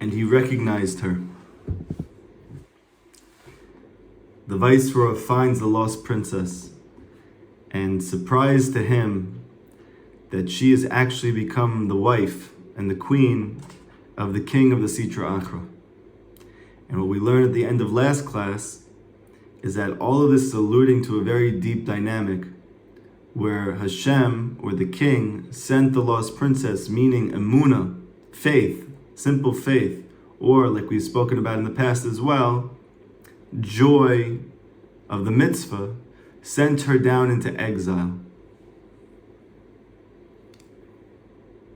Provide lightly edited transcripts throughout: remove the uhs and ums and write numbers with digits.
and he recognized her. The viceroy finds the lost princess, and surprised to him that she has actually become the wife and the queen of the king of the Sitra Achra. And what we learned at the end of last class is that all of this is alluding to a very deep dynamic where Hashem, or the king, sent the lost princess, meaning emunah, faith, simple faith, or like we've spoken about in the past as well, joy of the mitzvah, sent her down into exile.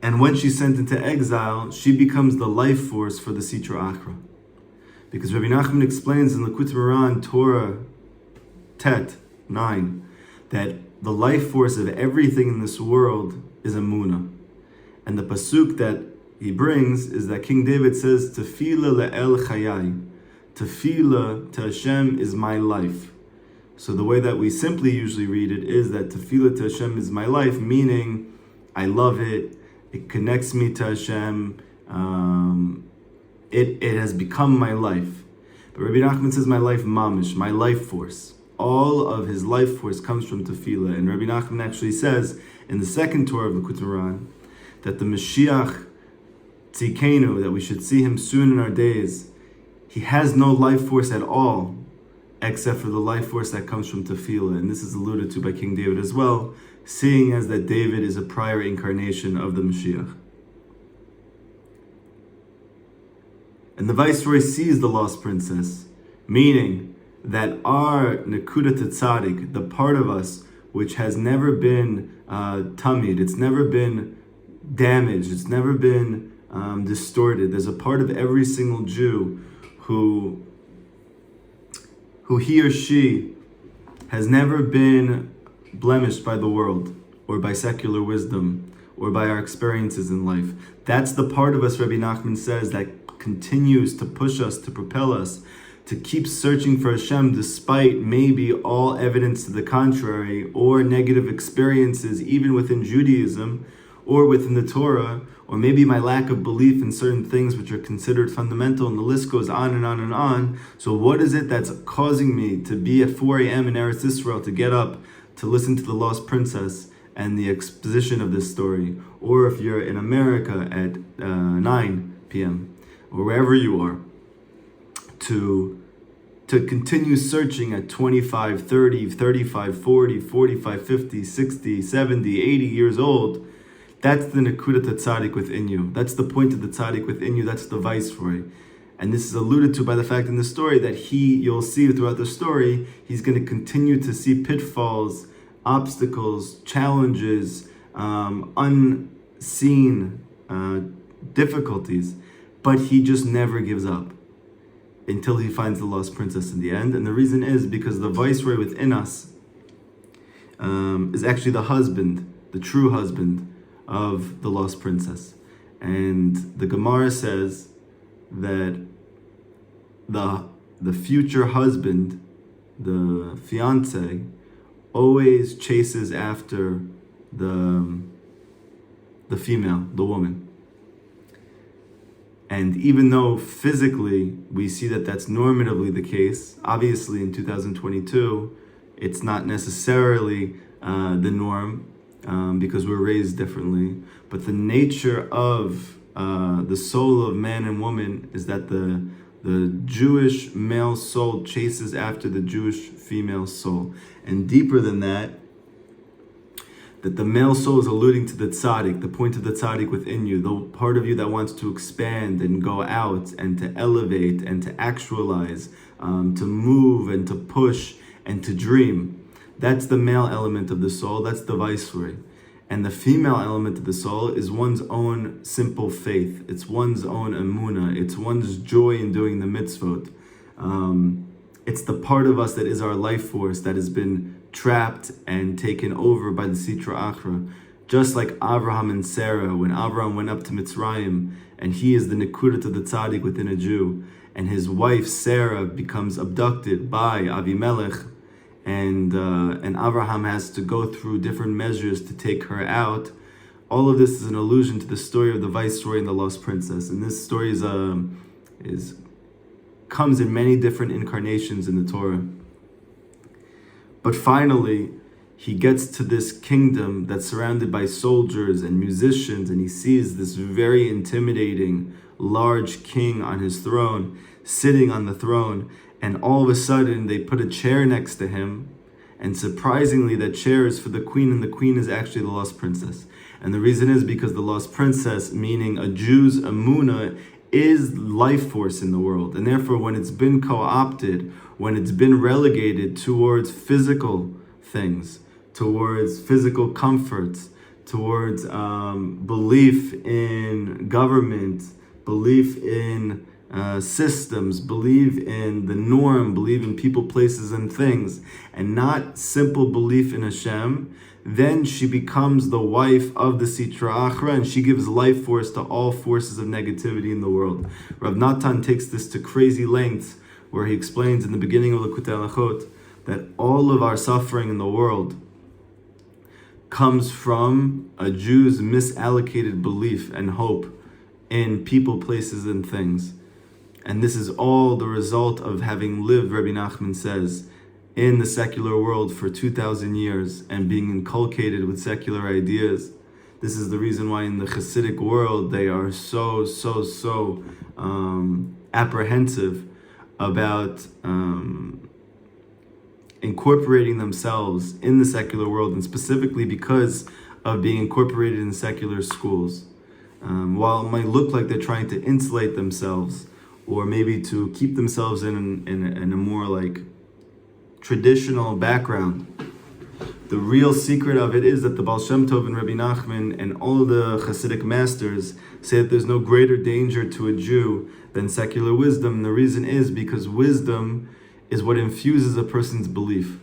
And when she's sent into exile, she becomes the life force for the Sitra Achra. Because Rabbi Nachman explains in Likutei Moharan, Torah Tet 9, that the life force of everything in this world is emunah. And the pasuk that he brings is that King David says, Tefillah le'el chayai. Tefillah to Hashem is my life. So the way that we simply usually read it is that Tefillah to Hashem is my life, meaning I love it, it connects me to Hashem, it has become my life. But Rabbi Nachman says my life mamish, my life force. All of his life force comes from Tefillah. And Rabbi Nachman actually says in the second Torah of Likutei Moharan that the Mashiach Tzikenu, that we should see him soon in our days, he has no life force at all except for the life force that comes from Tefillah. And this is alluded to by King David as well, seeing as that David is a prior incarnation of the Mashiach. And the viceroy sees the lost princess, meaning that our nekudat tzadik, the part of us which has never been tamid, it's never been damaged, it's never been distorted. There's a part of every single Jew who he or she has never been blemished by the world or by secular wisdom or by our experiences in life. That's the part of us, Rabbi Nachman says, that continues to push us, to propel us, to keep searching for Hashem despite maybe all evidence to the contrary or negative experiences even within Judaism or within the Torah, or maybe my lack of belief in certain things which are considered fundamental, and the list goes on and on and on. So what is it that's causing me to be at 4 a.m. in Eretz Yisrael, to get up, to listen to the Lost Princess and the exposition of this story? Or if you're in America at 9 p.m. or wherever you are, to continue searching at 25, 30, 35, 40, 45, 50, 60, 70, 80 years old. That's the nekudat tzadik within you. That's the point of the tzadik within you. That's the viceroy. And this is alluded to by the fact in the story that you'll see throughout the story, he's going to continue to see pitfalls, obstacles, challenges, unseen difficulties, but he just never gives up until he finds the lost princess in the end. And the reason is because the viceroy within us is actually the husband, the true husband of the lost princess. And the Gemara says that the future husband, the fiance, always chases after the female, the woman. And even though physically we see that that's normatively the case, obviously in 2022, it's not necessarily the norm because we're raised differently. But the nature of the soul of man and woman is that the Jewish male soul chases after the Jewish female soul. And deeper than that the male soul is alluding to the tzaddik, the point of the tzaddik within you, the part of you that wants to expand and go out and to elevate and to actualize, to move and to push and to dream. That's the male element of the soul, that's the viceroy. And the female element of the soul is one's own simple faith. It's one's own emunah. It's one's joy in doing the mitzvot. It's the part of us that is our life force that has been trapped and taken over by the Sitra Achra. Just like Abraham and Sarah, when Abraham went up to Mitzrayim, and he is the nekudat of the tzaddik within a Jew, and his wife Sarah becomes abducted by Avimelech, and Abraham has to go through different measures to take her out. all of this is an allusion to the story of the viceroy and the lost princess. And this story comes in many different incarnations in the Torah. But finally, he gets to this kingdom that's surrounded by soldiers and musicians, and he sees this very intimidating, large king on his throne, sitting on the throne, and all of a sudden they put a chair next to him, and surprisingly that chair is for the queen, and the queen is actually the lost princess. And the reason is because the lost princess, meaning a Jew's emunah, is life force in the world, and therefore when it's been co-opted, when it's been relegated towards physical things, towards physical comforts, towards belief in government, belief in systems, believe in the norm, believe in people, places, and things, and not simple belief in Hashem, then she becomes the wife of the Sitra Achra, and she gives life force to all forces of negativity in the world. Rav Natan takes this to crazy lengths, where he explains in the beginning of Likutei Halachot that all of our suffering in the world comes from a Jew's misallocated belief and hope in people, places, and things. And this is all the result of having lived, Rabbi Nachman says, in the secular world for 2,000 years and being inculcated with secular ideas. This is the reason why in the Hasidic world they are so apprehensive about incorporating themselves in the secular world, and specifically because of being incorporated in secular schools. While it might look like they're trying to insulate themselves, or maybe to keep themselves in a more like traditional background, the real secret of it is that the Baal Shem Tov and Rabbi Nachman and all of the Hasidic masters say that there's no greater danger to a Jew than secular wisdom. And the reason is because wisdom is what infuses a person's belief.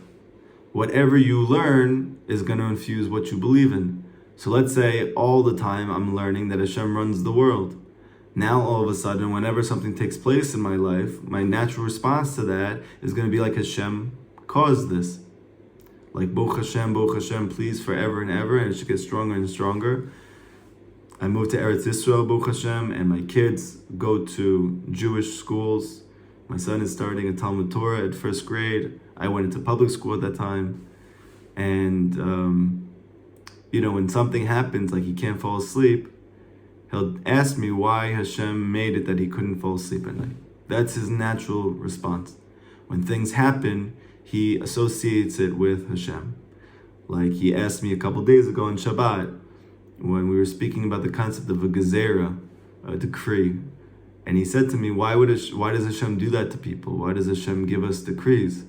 Whatever you learn is going to infuse what you believe in. So let's say all the time I'm learning that Hashem runs the world. Now all of a sudden, whenever something takes place in my life, my natural response to that is going to be like, Hashem caused this. Like, Baruch Hashem, please, forever and ever, and it should get stronger and stronger. I moved to Eretz Yisrael, Baruch Hashem, and my kids go to Jewish schools. My son is starting a Talmud Torah at first grade. I went into public school at that time. And, when something happens, like he can't fall asleep, he'll ask me why Hashem made it that he couldn't fall asleep at night. That's his natural response. When things happen, he associates it with Hashem. Like he asked me a couple days ago on Shabbat, when we were speaking about the concept of a gezerah, a decree. And he said to me, why does Hashem do that to people? Why does Hashem give us decrees?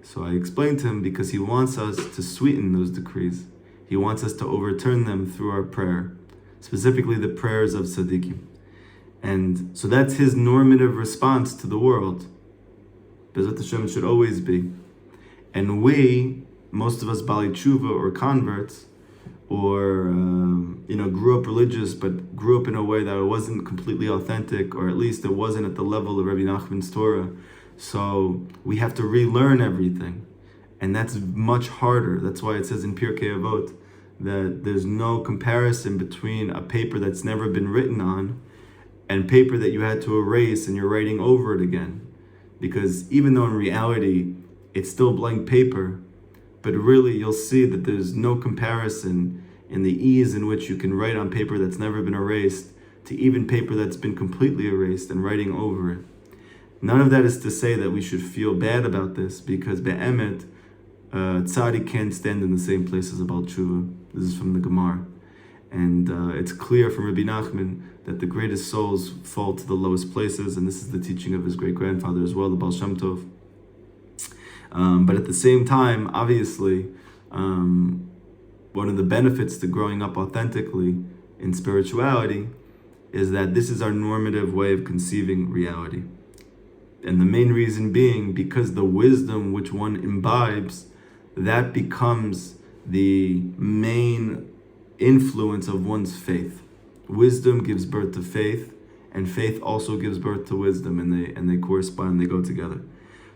So I explained to him, because he wants us to sweeten those decrees. He wants us to overturn them through our prayer, specifically the prayers of tzaddikim. And so that's his normative response to the world. Bezrat Hashem should always be. And we, most of us Bali Tshuva or converts, or grew up religious, but grew up in a way that it wasn't completely authentic, or at least it wasn't at the level of Rabbi Nachman's Torah. So we have to relearn everything. And that's much harder. That's why it says in Pirkei Avot that there's no comparison between a paper that's never been written on and paper that you had to erase and you're writing over it again. Because even though in reality it's still blank paper, but really you'll see that there's no comparison in the ease in which you can write on paper that's never been erased to even paper that's been completely erased and writing over it. None of that is to say that we should feel bad about this, because be'emet, tzadik can't stand in the same place as a Baal Tshuva. This is from the Gemara. And it's clear from Rabbi Nachman that the greatest souls fall to the lowest places, and this is the teaching of his great-grandfather as well, the Baal Shem Tov. But at the same time, obviously, one of the benefits to growing up authentically in spirituality is that this is our normative way of conceiving reality. And the main reason being because the wisdom which one imbibes, that becomes the main influence of one's faith. Wisdom gives birth to faith, and faith also gives birth to wisdom, and they correspond, they go together.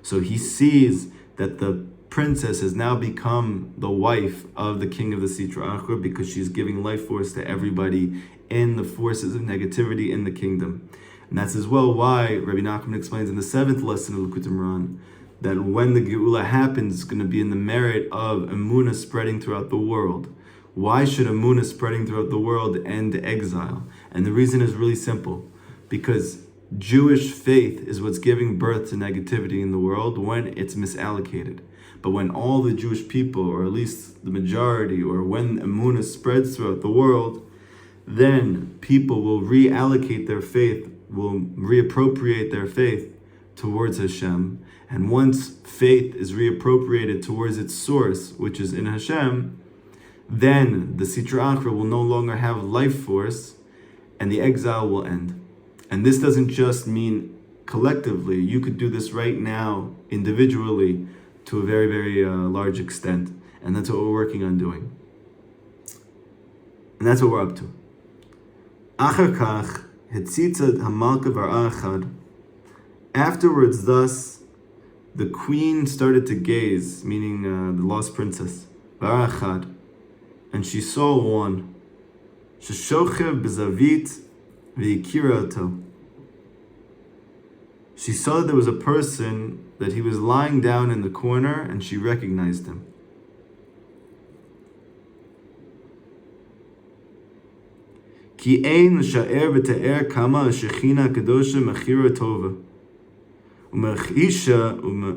So he sees that the princess has now become the wife of the king of the Sitra Achra because she's giving life force to everybody in the forces of negativity in the kingdom. And that's as well why Rabbi Nachman explains in the 7th lesson of Likutei Moharan that when the Geula happens, it's going to be in the merit of emunah spreading throughout the world. Why should emunah spreading throughout the world end exile? And the reason is really simple. Because Jewish faith is what's giving birth to negativity in the world when it's misallocated. But when all the Jewish people, or at least the majority, or when emunah spreads throughout the world, then people will reallocate their faith, will reappropriate their faith towards Hashem. And once faith is reappropriated towards its source, which is in Hashem, then the Sitra Achra will no longer have life force and the exile will end. And this doesn't just mean collectively. You could do this right now, individually, to a very, very large extent. And that's what we're working on doing. And that's what we're up to. Achar kach, hetzitzad hamalka var'achad. Afterwards, thus, the queen started to gaze, meaning the lost princess, var'achad, and she saw one, sheshochev b'zavit v'yikira oto. She saw that there was a person, that he was lying down in the corner, and she recognized him. Ki ein l'sha'er v'te'er kama ha'shechina kadosha mechira tova.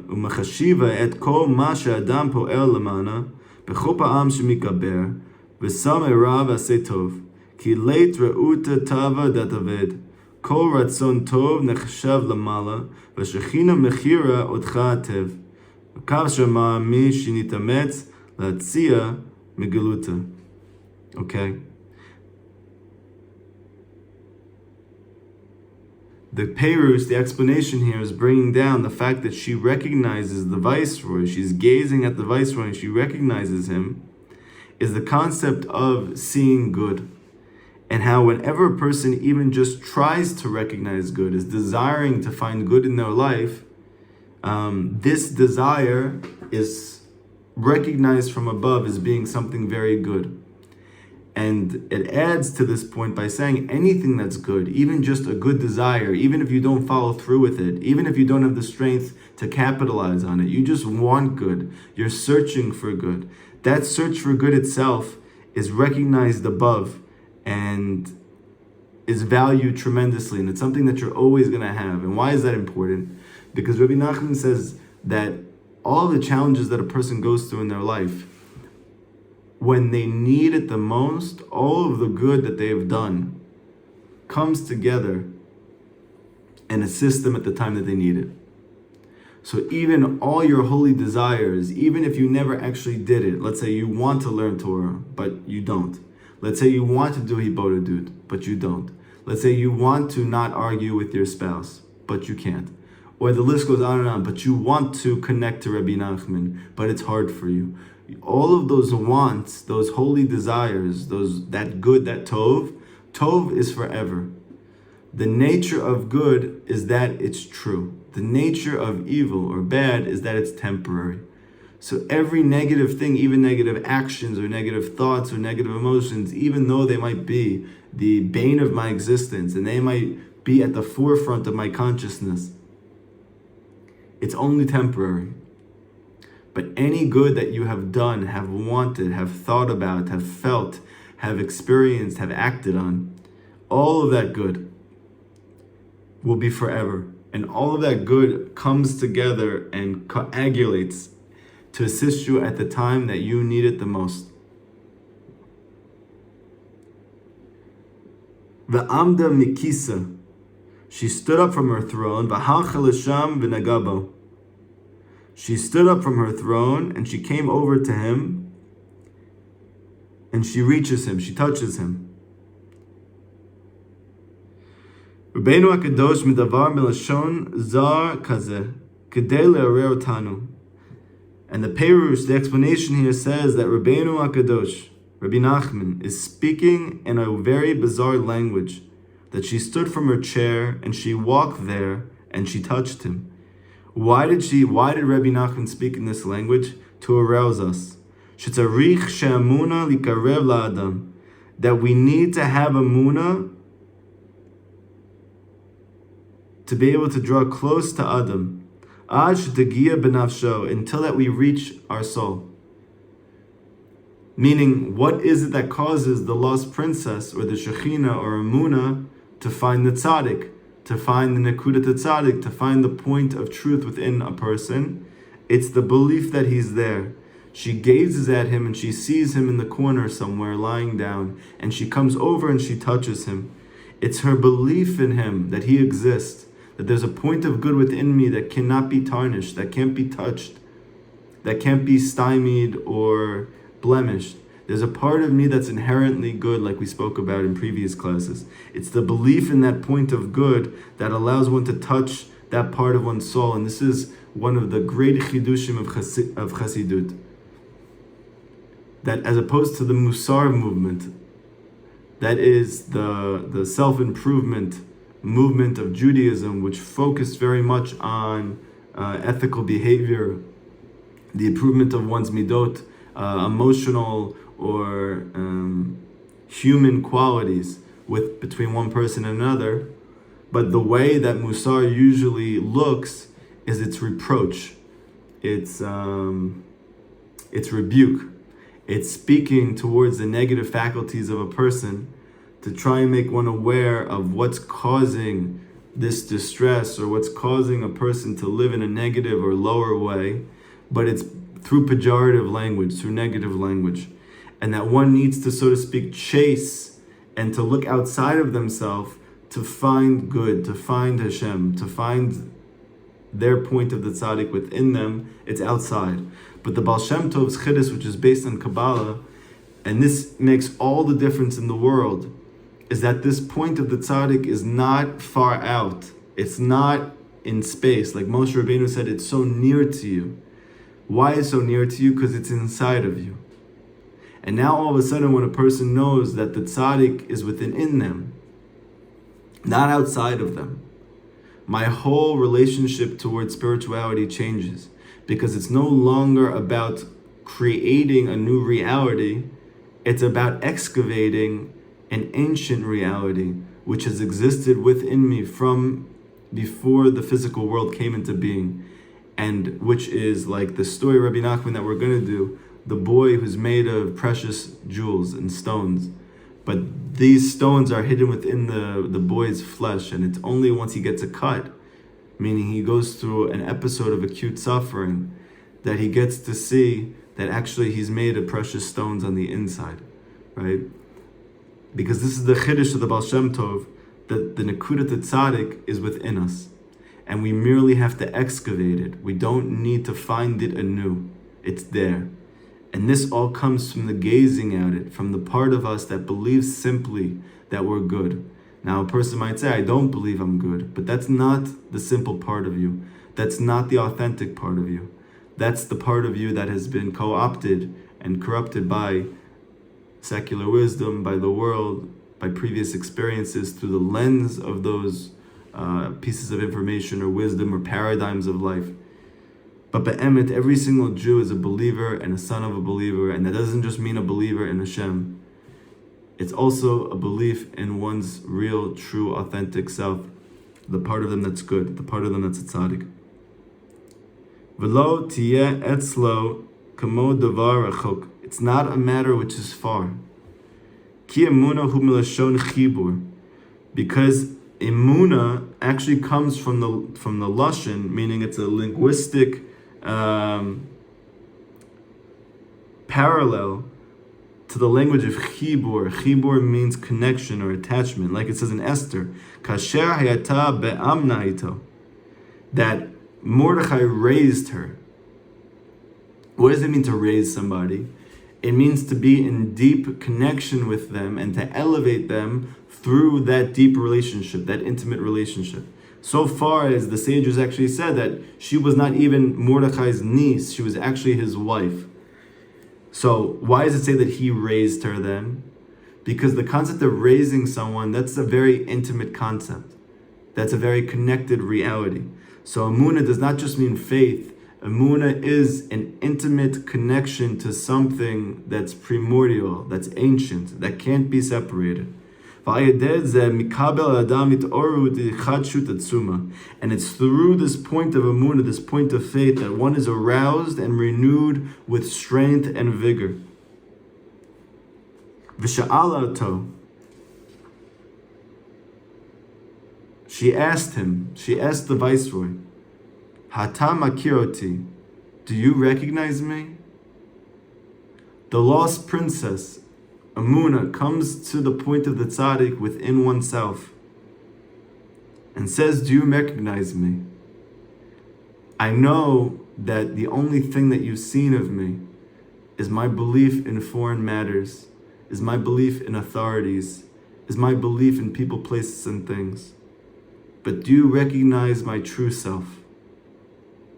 ומחשיבה את כל מה שאדם פועל למענה בכל פעם שמתגבר ושם הרע ועשה טוב כי לית רעותה טובה דתאבד כל רצון טוב נחשב למעלה והשכינה מחירה אותך היטב וכך שמע מי שנתאמץ להציע מגלותה. Okay? The Perus, the explanation here, is bringing down the fact that she recognizes the viceroy, she's gazing at the viceroy and she recognizes him, is the concept of seeing good. And how whenever a person even just tries to recognize good, is desiring to find good in their life, this desire is recognized from above as being something very good. And it adds to this point by saying anything that's good, even just a good desire, even if you don't follow through with it, even if you don't have the strength to capitalize on it, you just want good, you're searching for good. That search for good itself is recognized above and is valued tremendously. And it's something that you're always going to have. And why is that important? Because Rabbi Nachman says that all the challenges that a person goes through in their life, when they need it the most, all of the good that they have done comes together and assists them at the time that they need it. So even all your holy desires, even if you never actually did it, let's say you want to learn Torah, but you don't. Let's say you want to do Hibodadut, but you don't. Let's say you want to not argue with your spouse, but you can't. Or the list goes on and on, but you want to connect to Rabbi Nachman, but it's hard for you. All of those wants, those holy desires, that good, that tov is forever. The nature of good is that it's true. The nature of evil or bad is that it's temporary. So every negative thing, even negative actions or negative thoughts or negative emotions, even though they might be the bane of my existence and they might be at the forefront of my consciousness, it's only temporary. But any good that you have done, have wanted, have thought about, have felt, have experienced, have acted on, all of that good will be forever. And all of that good comes together and coagulates to assist you at the time that you need it the most. V'amda mikisa. She stood up from her throne. V'halcha l'sham v'nagabo. She stood up from her throne and she came over to him and she reaches him, she touches him. Rabbeinu HaKadosh medavar melashon zar kazeh kedei le'arer otanu. And the Perush, the explanation here says that Rabbeinu HaKadosh, Rabbi Nachman, is speaking in a very bizarre language, that she stood from her chair and she walked there and she touched him. Why did Rabbi Nachman speak in this language? To arouse us. Shetzarich she'emunah likarev la'adam. That we need to have emunah to be able to draw close to Adam. Ad shetegia b'nafsho, until that we reach our soul. Meaning, what is it that causes the lost princess or the Shekhinah or emunah to find the tzadik, to find the nekudat tzadik, to find the point of truth within a person? It's the belief that he's there. She gazes at him and she sees him in the corner somewhere lying down, and she comes over and she touches him. It's her belief in him that he exists, that there's a point of good within me that cannot be tarnished, that can't be touched, that can't be stymied or blemished. There's a part of me that's inherently good, like we spoke about in previous classes. It's the belief in that point of good that allows one to touch that part of one's soul. And this is one of the great chidushim of Chassidut. That as opposed to the Musar movement, that is the self-improvement movement of Judaism, which focused very much on ethical behavior, the improvement of one's midot, emotional or human qualities between one person and another. But the way that Musar usually looks is its reproach, it's rebuke. It's speaking towards the negative faculties of a person to try and make one aware of what's causing this distress or what's causing a person to live in a negative or lower way, but it's through pejorative language, through negative language. And that one needs to, so to speak, chase and to look outside of themselves to find good, to find Hashem, to find their point of the tzaddik within them. It's outside. But the Baal Shem Tov's Chiddush, which is based on Kabbalah, and this makes all the difference in the world, is that this point of the tzaddik is not far out. It's not in space. Like Moshe Rabbeinu said, it's so near to you. Why is it so near to you? Because it's inside of you. And now all of a sudden when a person knows that the tzaddik is within them, not outside of them, my whole relationship towards spirituality changes. Because it's no longer about creating a new reality, it's about excavating an ancient reality which has existed within me from before the physical world came into being, and which is like the story of Rabbi Nachman that we're going to do, the boy who's made of precious jewels and stones. But these stones are hidden within the boy's flesh, and it's only once he gets a cut, meaning he goes through an episode of acute suffering, that he gets to see that actually he's made of precious stones on the inside, right? Because this is the chiddush of the Baal Shem Tov, that the nekudat tzadik is within us, and we merely have to excavate it. We don't need to find it anew. It's there. And this all comes from the gazing at it, from the part of us that believes simply that we're good. Now, a person might say, I don't believe I'm good, but that's not the simple part of you. That's not the authentic part of you. That's the part of you that has been co-opted and corrupted by secular wisdom, by the world, by previous experiences, through the lens of those pieces of information or wisdom or paradigms of life. But be'emet, every single Jew is a believer and a son of a believer, and that doesn't just mean a believer in Hashem. It's also a belief in one's real, true, authentic self, the part of them that's good, the part of them that's a tzaddik. V'lo tiyeh etzlo kamo davar rachok. It's not a matter which is far. Ki emunah hu milashon chibur, because emunah actually comes from the lashon, meaning it's a linguistic parallel to the language of chibur. Chibur means connection or attachment, like it says in Esther, kasher hayata be'amna ito, that Mordechai raised her. What does it mean to raise somebody? It means to be in deep connection with them and to elevate them through that deep relationship, that intimate relationship. So far as the sages actually said that she was not even Mordechai's niece, she was actually his wife. So why does it say that he raised her then? Because the concept of raising someone, that's a very intimate concept. That's a very connected reality. So emunah does not just mean faith. Emunah is an intimate connection to something that's primordial, that's ancient, that can't be separated. And it's through this point of emunah, this point of faith, that one is aroused and renewed with strength and vigor. She asked the viceroy, Hata makiroti, do you recognize me? The lost princess, emunah, comes to the point of the tzadik within oneself and says, do you recognize me? I know that the only thing that you've seen of me is my belief in foreign matters, is my belief in authorities, is my belief in people, places, and things. But do you recognize my true self?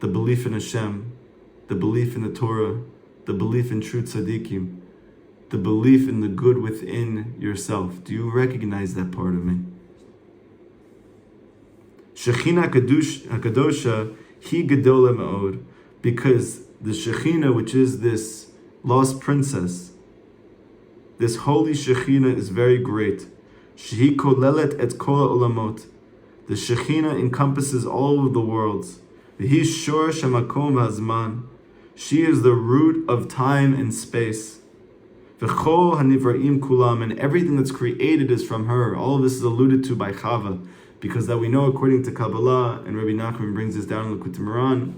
The belief in Hashem, the belief in the Torah, the belief in true tzadikim, the belief in the good within yourself. Do you recognize that part of me? Shechina Kadosha, Hi Gedola Me'od, because the Shechina, which is this lost princess, this holy Shechina is very great. Shehi kolelet et kol olamot. The Shechina encompasses all of the worlds. V'hi shor shemakom hazman. She is the root of time and space. V'chol hanivraim kulam, and everything that's created is from her. All of this is alluded to by Chava, because that we know according to Kabbalah, and Rabbi Nachman brings this down in Likutei Moharan,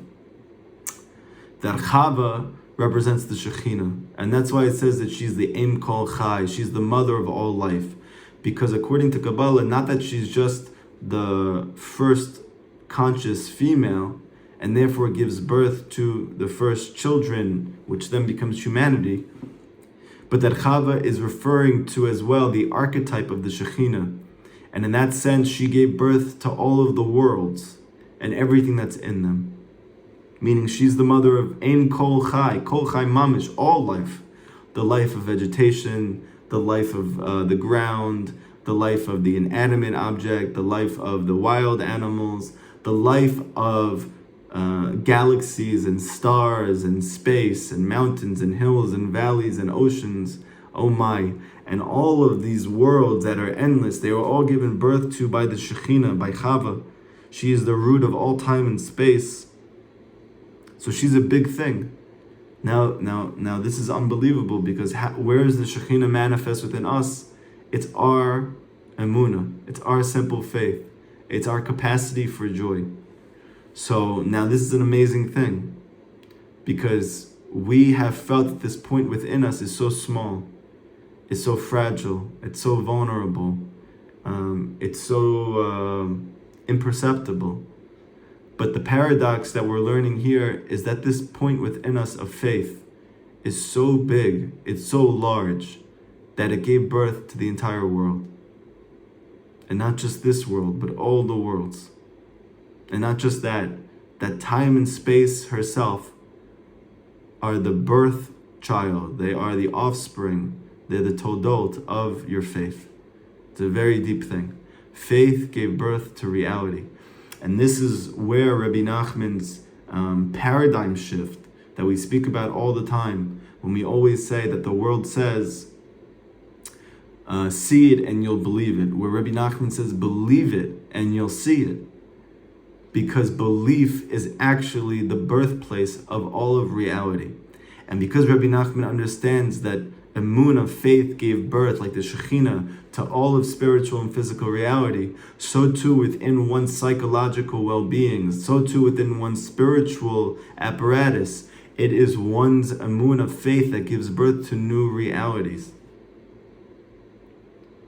that Chava represents the Shekhinah. And that's why it says that she's the Em Kol Chai, she's the mother of all life. Because according to Kabbalah, not that she's just the first conscious female, and therefore gives birth to the first children, which then becomes humanity, but that Chava is referring to as well the archetype of the Shekhinah. And in that sense, she gave birth to all of the worlds and everything that's in them. Meaning she's the mother of Ein Kol Chai Mamish, all life. The life of vegetation, the life of the ground, the life of the inanimate object, the life of the wild animals, the life of galaxies and stars and space and mountains and hills and valleys and oceans. Oh my. And all of these worlds that are endless, they were all given birth to by the Shekhinah, by Chava. She is the root of all time and space. So she's a big thing. Now, this is unbelievable, because where is the Shekhinah manifest within us? It's our emunah. It's our simple faith. It's our capacity for joy. So now this is an amazing thing, because we have felt that this point within us is so small, it's so fragile, it's so vulnerable, it's so imperceptible. But the paradox that we're learning here is that this point within us of faith is so big, it's so large, that it gave birth to the entire world. And not just this world, but all the worlds. And not just that time and space herself are the birth child. They are the offspring. They're the toldot of your faith. It's a very deep thing. Faith gave birth to reality. And this is where Rabbi Nachman's paradigm shift that we speak about all the time, when we always say that the world says, see it and you'll believe it, where Rabbi Nachman says, believe it and you'll see it. Because belief is actually the birthplace of all of reality. And because Rabbi Nachman understands that emunah, faith, gave birth, like the Shekhinah, to all of spiritual and physical reality, so too within one's psychological well-being, so too within one's spiritual apparatus, it is one's emunah, faith, that gives birth to new realities.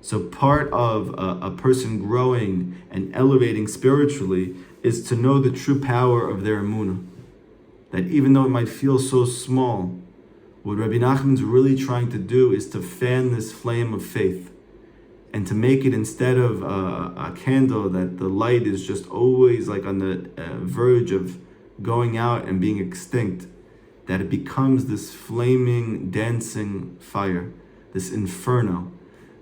So part of a person growing and elevating spiritually is to know the true power of their emunah. That even though it might feel so small, what Rabbi Nachman's really trying to do is to fan this flame of faith, and to make it, instead of a candle that the light is just always like on the verge of going out and being extinct, that it becomes this flaming, dancing fire, this inferno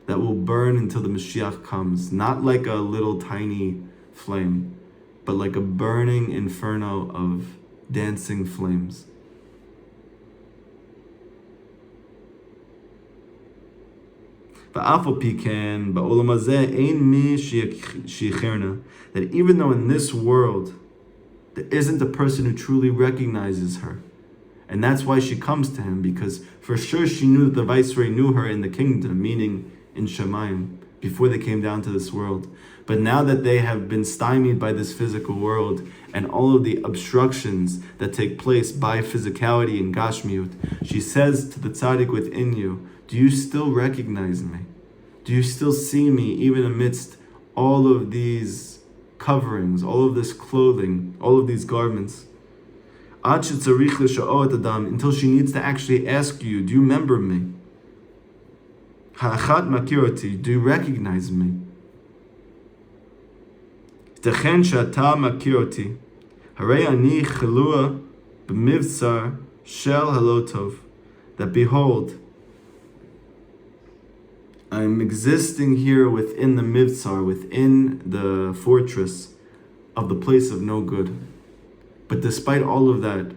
that will burn until the Mashiach comes, not like a little tiny flame, but like a burning inferno of dancing flames. That even though in this world there isn't a person who truly recognizes her, and that's why she comes to him, because for sure she knew that the viceroy knew her in the kingdom, meaning in Shemayim, before they came down to this world. But now that they have been stymied by this physical world and all of the obstructions that take place by physicality and gashmiut, she says to the tzadik within you, do you still recognize me? Do you still see me even amidst all of these coverings, all of this clothing, all of these garments? Until she needs to actually ask you, do you remember me? Do you recognize me? That behold, I'm existing here within the mivtsar, within the fortress of the place of no good. But despite all of that,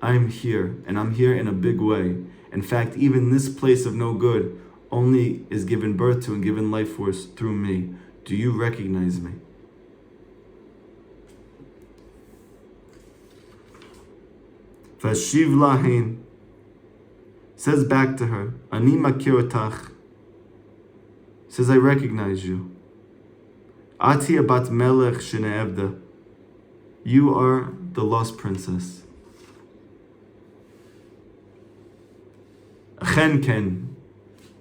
I'm here, and I'm here in a big way. In fact, even this place of no good only is given birth to and given life force through me. Do you recognize me? Vashiv lahin, says back to her, Ani makir otach, says I recognize you. Ati abat melech shene'evda, you are the lost princess. Achen ken,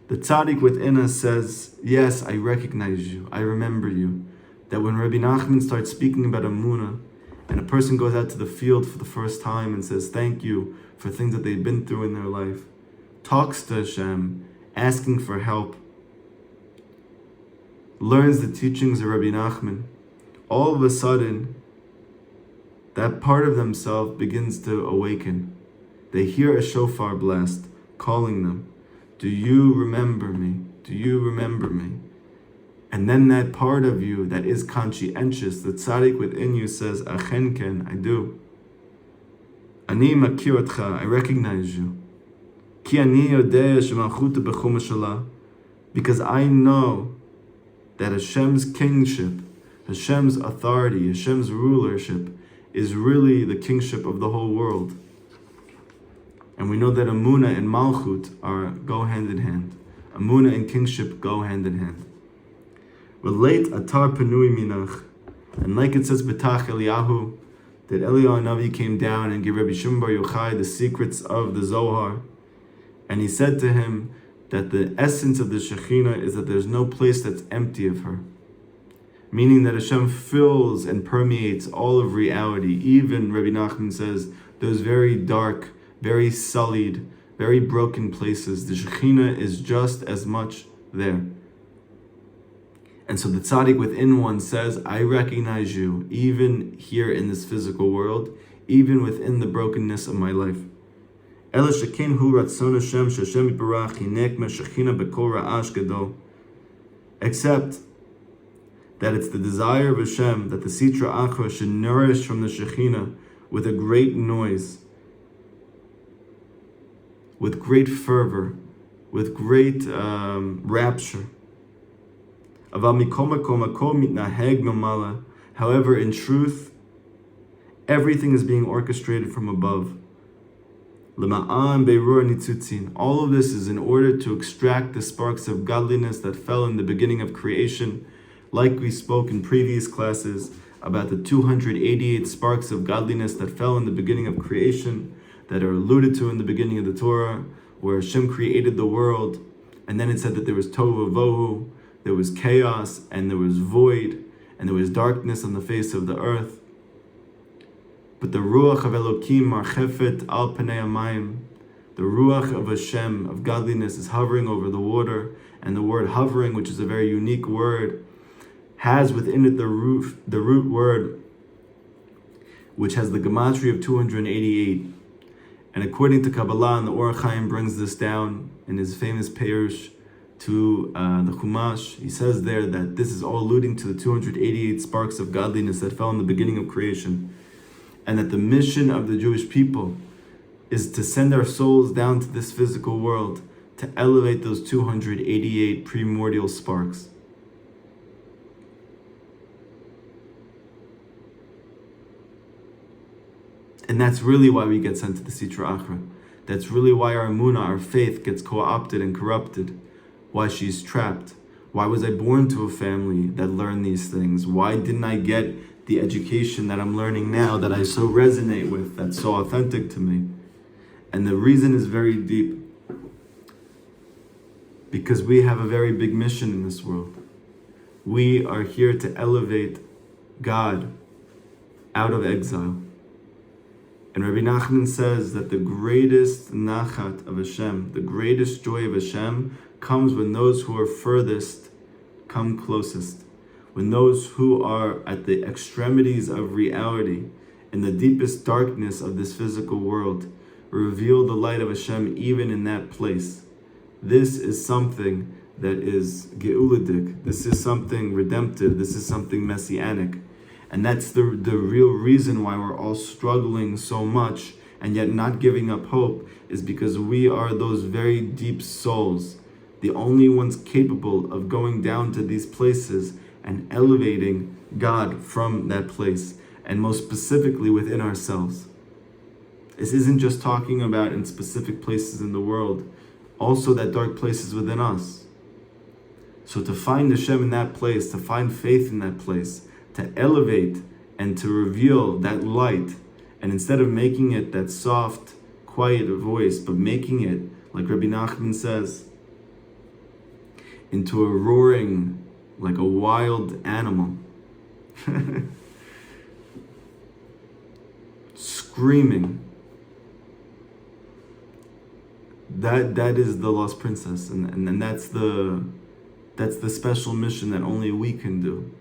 the tzadik within us says, yes, I recognize you, I remember you. That when Rabbi Nachman starts speaking about emunah, and a person goes out to the field for the first time and says thank you for things that they've been through in their life, talks to Hashem, asking for help, learns the teachings of Rabbi Nachman, all of a sudden, that part of themselves begins to awaken. They hear a shofar blast calling them, do you remember me? Do you remember me? And then that part of you that is conscientious, the tzaddik within you says, Achen ken, I do. Ani makir otcha, I recognize you. Ki ani yodea shemalchuta b'chum hashalah, because I know that Hashem's kingship, Hashem's authority, Hashem's rulership is really the kingship of the whole world. And we know that emunah and malchut go hand in hand. Emunah and kingship go hand in hand. Relate atar penui minach, and like it says betach Eliyahu, that Eliyahu Navi came down and gave Rabbi Shimon Bar Yochai the secrets of the Zohar, and he said to him that the essence of the Shekhinah is that there's no place that's empty of her, meaning that Hashem fills and permeates all of reality. Even Rabbi Nachman says those very dark, very sullied, very broken places, the Shekhinah is just as much there. And so the tzaddik within one says, I recognize you, even here in this physical world, even within the brokenness of my life. Except that it's the desire of Hashem that the Sitra Achra should nourish from the Shekhinah with a great noise, with great fervor, with great rapture. However, in truth, everything is being orchestrated from above. All of this is in order to extract the sparks of godliness that fell in the beginning of creation, like we spoke in previous classes about the 288 sparks of godliness that fell in the beginning of creation, that are alluded to in the beginning of the Torah, where Hashem created the world, and then it said that there was tohu vavohu, there was chaos, and there was void, and there was darkness on the face of the earth. But the Ruach of Elokim marchefet al panei hamayim, the Ruach of Hashem, of godliness, is hovering over the water, and the word hovering, which is a very unique word, has within it the root word, which has the gematria of 288. And according to Kabbalah, and the Or Chaim brings this down in his famous Perush, to the Chumash. He says there that this is all alluding to the 288 sparks of godliness that fell in the beginning of creation, and that the mission of the Jewish people is to send our souls down to this physical world to elevate those 288 primordial sparks. And that's really why we get sent to the Sitra Achra. That's really why our emunah, our faith, gets co-opted and corrupted. Why she's trapped. Why was I born to a family that learned these things? Why didn't I get the education that I'm learning now, that I so resonate with, that's so authentic to me? And the reason is very deep. Because we have a very big mission in this world. We are here to elevate God out of exile. And Rabbi Nachman says that the greatest nachat of Hashem, the greatest joy of Hashem, comes when those who are furthest come closest. When those who are at the extremities of reality, in the deepest darkness of this physical world, reveal the light of Hashem even in that place. This is something that is geuladik. This is something redemptive. This is something messianic. And that's the real reason why we're all struggling so much and yet not giving up hope, is because we are those very deep souls, the only ones capable of going down to these places and elevating God from that place, and most specifically within ourselves. This isn't just talking about in specific places in the world, also that dark places within us. So to find Hashem in that place, to find faith in that place, to elevate and to reveal that light, and instead of making it that soft, quiet voice, but making it, like Rabbi Nachman says, into a roaring, like a wild animal, screaming. That is the lost princess, and that's the special mission that only we can do.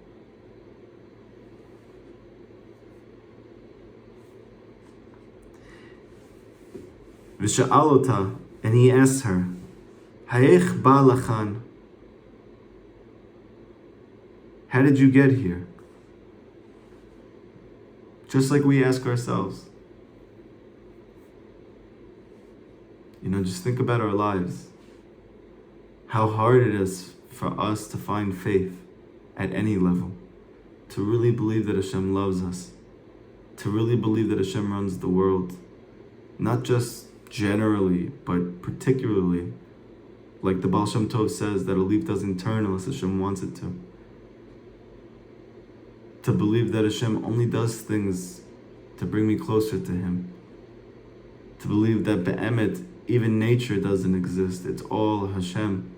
V'sha'alota, and he asks her, Hayech ba lachan, how did you get here? Just like we ask ourselves. Just think about our lives. How hard it is for us to find faith at any level. To really believe that Hashem loves us. To really believe that Hashem runs the world. Not just generally, but particularly. Like the Baal Shem Tov says, that a leaf doesn't turn unless Hashem wants it to. To believe that Hashem only does things to bring me closer to Him. To believe that be'emet, even nature doesn't exist. It's all Hashem.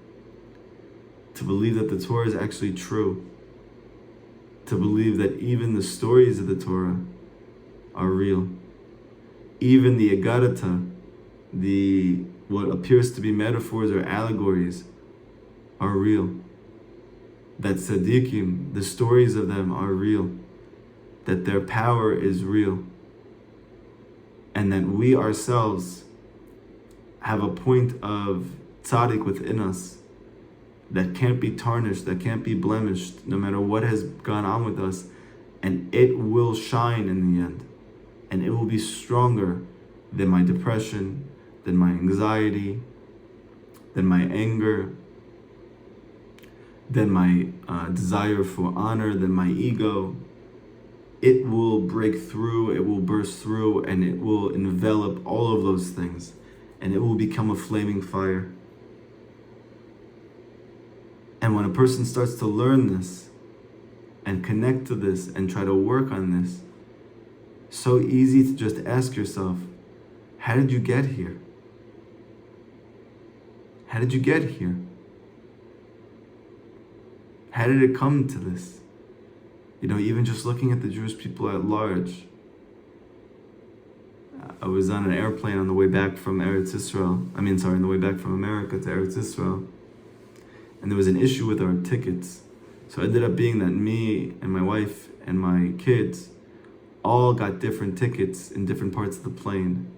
To believe that the Torah is actually true. To believe that even the stories of the Torah are real. Even the Agarata, what appears to be metaphors or allegories, are real. That tzadikim, the stories of them are real. That their power is real. And that we ourselves have a point of tzadik within us that can't be tarnished, that can't be blemished, no matter what has gone on with us, and it will shine in the end. And it will be stronger than my depression, than my anxiety, than my anger, than my desire for honor, than my ego. It will break through, it will burst through, and it will envelop all of those things. And it will become a flaming fire. And when a person starts to learn this, and connect to this, and try to work on this, so easy to just ask yourself, how did you get here? How did you get here? How did it come to this? Even just looking at the Jewish people at large. I was on an airplane on the way back from Yisrael. On the way back from America to Yisrael. And there was an issue with our tickets. So it ended up being that me and my wife and my kids all got different tickets in different parts of the plane.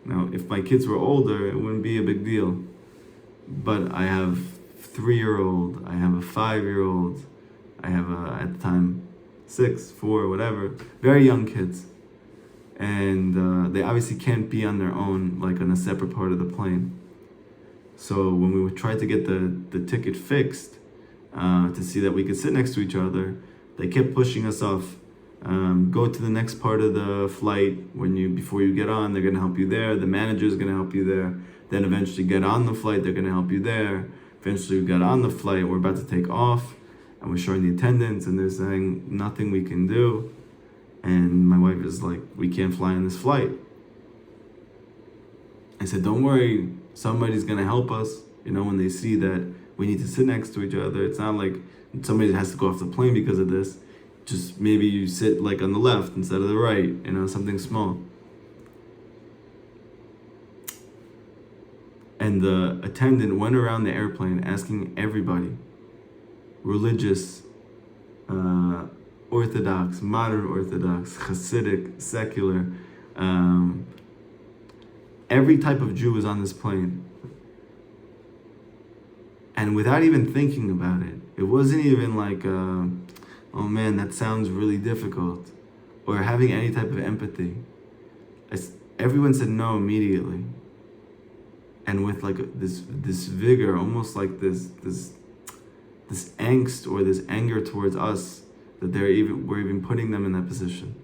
Now, if my kids were older, it wouldn't be a big deal. But I have 3-year-old, I have a 5-year-old, I have at the time 6, 4, whatever, very young kids. And they obviously can't be on their own, like on a separate part of the plane. So when we would try to get the ticket fixed, to see that we could sit next to each other, they kept pushing us off. Go to the next part of the flight. Before you get on, they're gonna help you there. The manager's gonna help you there. Then eventually get on the flight, they're gonna help you there. Eventually we got on the flight, we're about to take off, and we're showing the attendants, and they're saying nothing we can do. And my wife is like, we can't fly on this flight. I said, don't worry, somebody's gonna help us. When they see that we need to sit next to each other, it's not like somebody has to go off the plane because of this. Just maybe you sit like on the left instead of the right, something small. And the attendant went around the airplane asking everybody, religious, Orthodox, modern Orthodox, Hasidic, secular, every type of Jew was on this plane. And without even thinking about it, it wasn't even like, oh man, that sounds really difficult, or having any type of empathy. Everyone said no immediately. And with like this vigor, almost like this angst or this anger towards us, that we're even putting them in that position.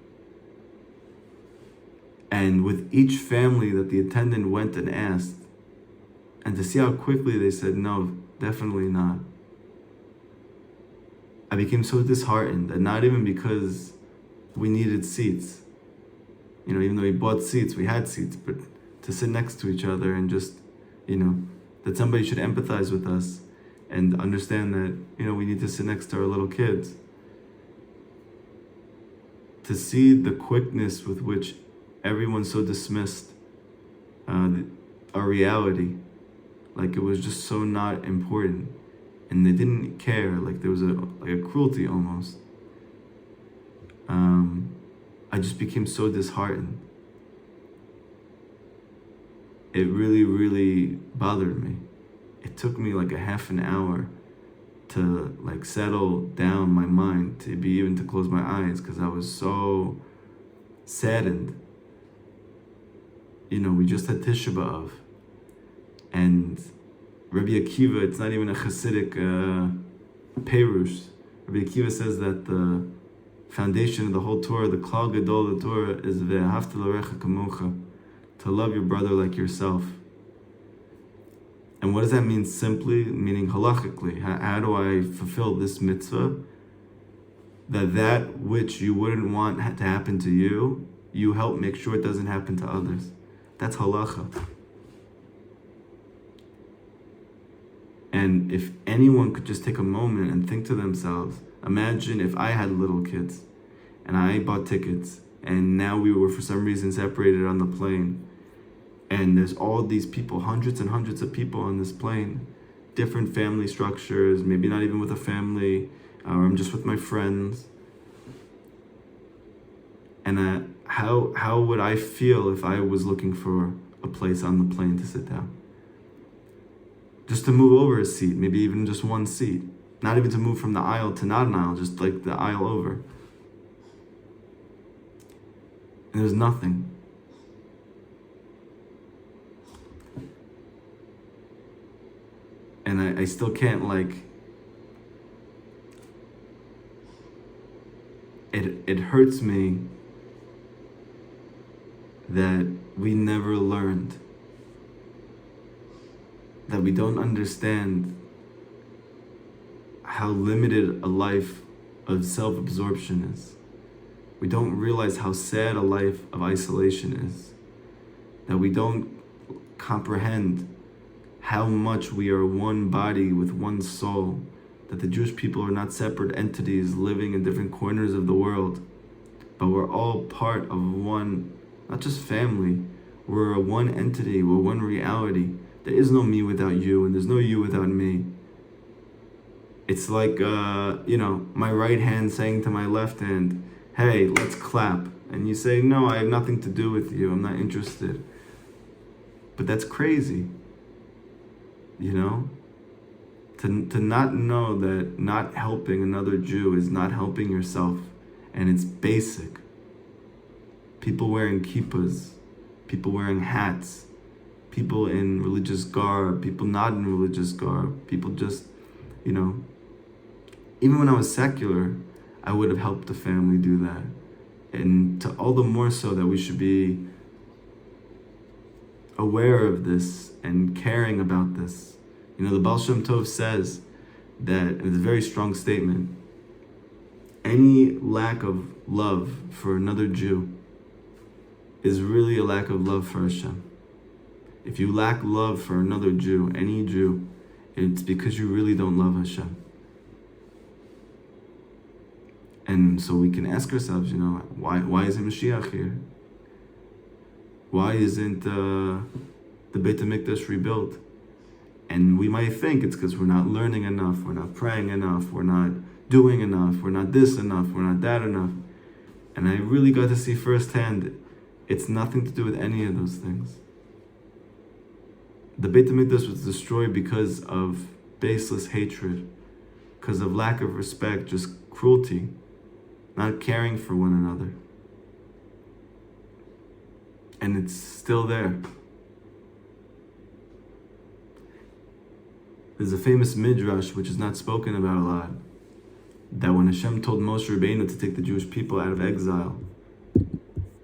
And with each family that the attendant went and asked, and to see how quickly they said no, definitely not, I became so disheartened. And not even because we needed seats, even though we bought seats, we had seats, but to sit next to each other and just, that somebody should empathize with us and understand that, we need to sit next to our little kids. To see the quickness with which everyone so dismissed our reality, like it was just so not important, and they didn't care, like there was a cruelty almost. I just became so disheartened. It really, really bothered me. It took me like a half an hour to like settle down my mind, to be even to close my eyes, because I was so saddened. We just had Tisha B'Av, and Rabbi Akiva, it's not even a Hasidic Perush. Rabbi Akiva says that the foundation of the whole Torah, the Klal Gadol of the Torah, is Ve'ahavta l'recha kamocha, to love your brother like yourself. And what does that mean simply? Meaning halachically. How do I fulfill this mitzvah? That which you wouldn't want to happen to you, you help make sure it doesn't happen to others. That's halacha. And if anyone could just take a moment and think to themselves, imagine if I had little kids and I bought tickets and now we were for some reason separated on the plane, and there's all these people, hundreds and hundreds of people on this plane, different family structures, maybe not even with a family, or I'm just with my friends. And how would I feel if I was looking for a place on the plane to sit down? Just to move over a seat, maybe even just one seat. Not even to move from the aisle to not an aisle, just like the aisle over. And there's nothing. And I still can't it hurts me that we never learned, that we don't understand how limited a life of self-absorption is. We don't realize how sad a life of isolation is. That we don't comprehend how much we are one body with one soul. That the Jewish people are not separate entities living in different corners of the world, but we're all part of one, not just family, we're a one entity, we're one reality. There is no me without you, and there's no you without me. It's like, my right hand saying to my left hand, hey, let's clap. And you say, no, I have nothing to do with you, I'm not interested. But that's crazy, To not know that not helping another Jew is not helping yourself. And it's basic. People wearing kippahs, people wearing hats, people in religious garb, people not in religious garb, people just, even when I was secular, I would have helped the family do that. And to all the more so that we should be aware of this and caring about this. The Baal Shem Tov says that, it's a very strong statement, any lack of love for another Jew is really a lack of love for Hashem. If you lack love for another Jew, any Jew, it's because you really don't love Hashem. And so we can ask ourselves, why isn't Mashiach here? Why isn't the Beit HaMikdash rebuilt? And we might think it's because we're not learning enough, we're not praying enough, we're not doing enough, we're not this enough, we're not that enough. And I really got to see firsthand, it's nothing to do with any of those things. The Beit HaMikdash was destroyed because of baseless hatred, because of lack of respect, just cruelty, not caring for one another. And it's still there. There's a famous midrash, which is not spoken about a lot, that when Hashem told Moshe Rabbeinu to take the Jewish people out of exile,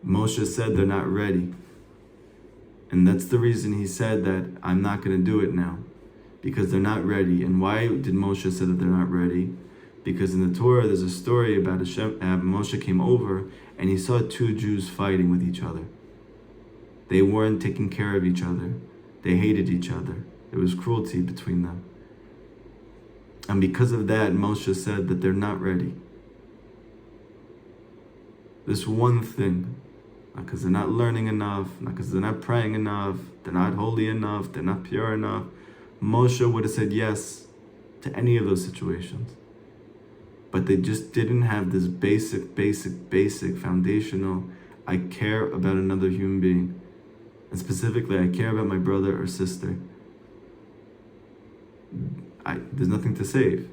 Moshe said they're not ready. And that's the reason he said that I'm not going to do it now, because they're not ready. And why did Moshe say that they're not ready? Because in the Torah, there's a story about Moshe came over and he saw two Jews fighting with each other. They weren't taking care of each other. They hated each other. There was cruelty between them. And because of that, Moshe said that they're not ready. This one thing, not because they're not learning enough, not because they're not praying enough, they're not holy enough, they're not pure enough, Moshe would have said yes to any of those situations. But they just didn't have this basic foundational, I care about another human being. And specifically, I care about my brother or sister. There's nothing to save.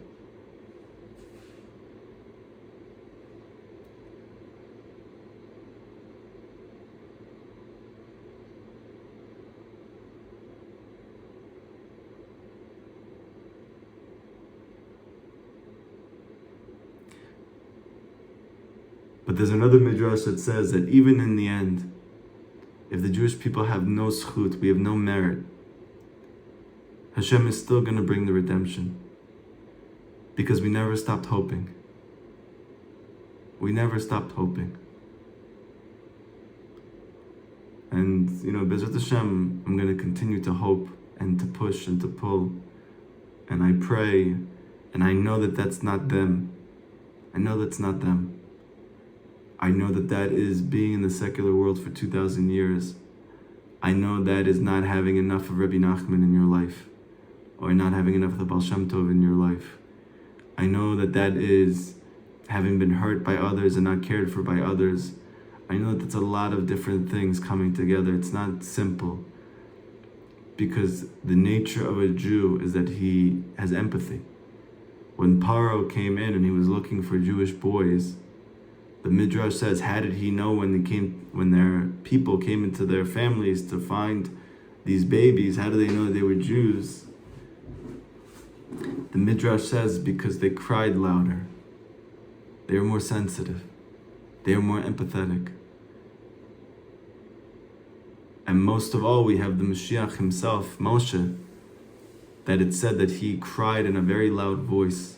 But there's another midrash that says that even in the end, if the Jewish people have no zchut, we have no merit, Hashem is still going to bring the redemption. Because we never stopped hoping. We never stopped hoping. And, Bezrat Hashem, I'm going to continue to hope and to push and to pull. And I pray, and I know that that's not them. I know that's not them. I know that that is being in the secular world for 2,000 years. I know that is not having enough of Rabbi Nachman in your life, or not having enough of the Baal Shem Tov in your life. I know that that is having been hurt by others and not cared for by others. I know that that's a lot of different things coming together. It's not simple, because the nature of a Jew is that he has empathy. When Paro came in and he was looking for Jewish boys, the Midrash says, how did he know when their people came into their families to find these babies? How do they know that they were Jews? The Midrash says because they cried louder. They were more sensitive. They were more empathetic. And most of all, we have the Mashiach himself, Moshe, that it said that he cried in a very loud voice.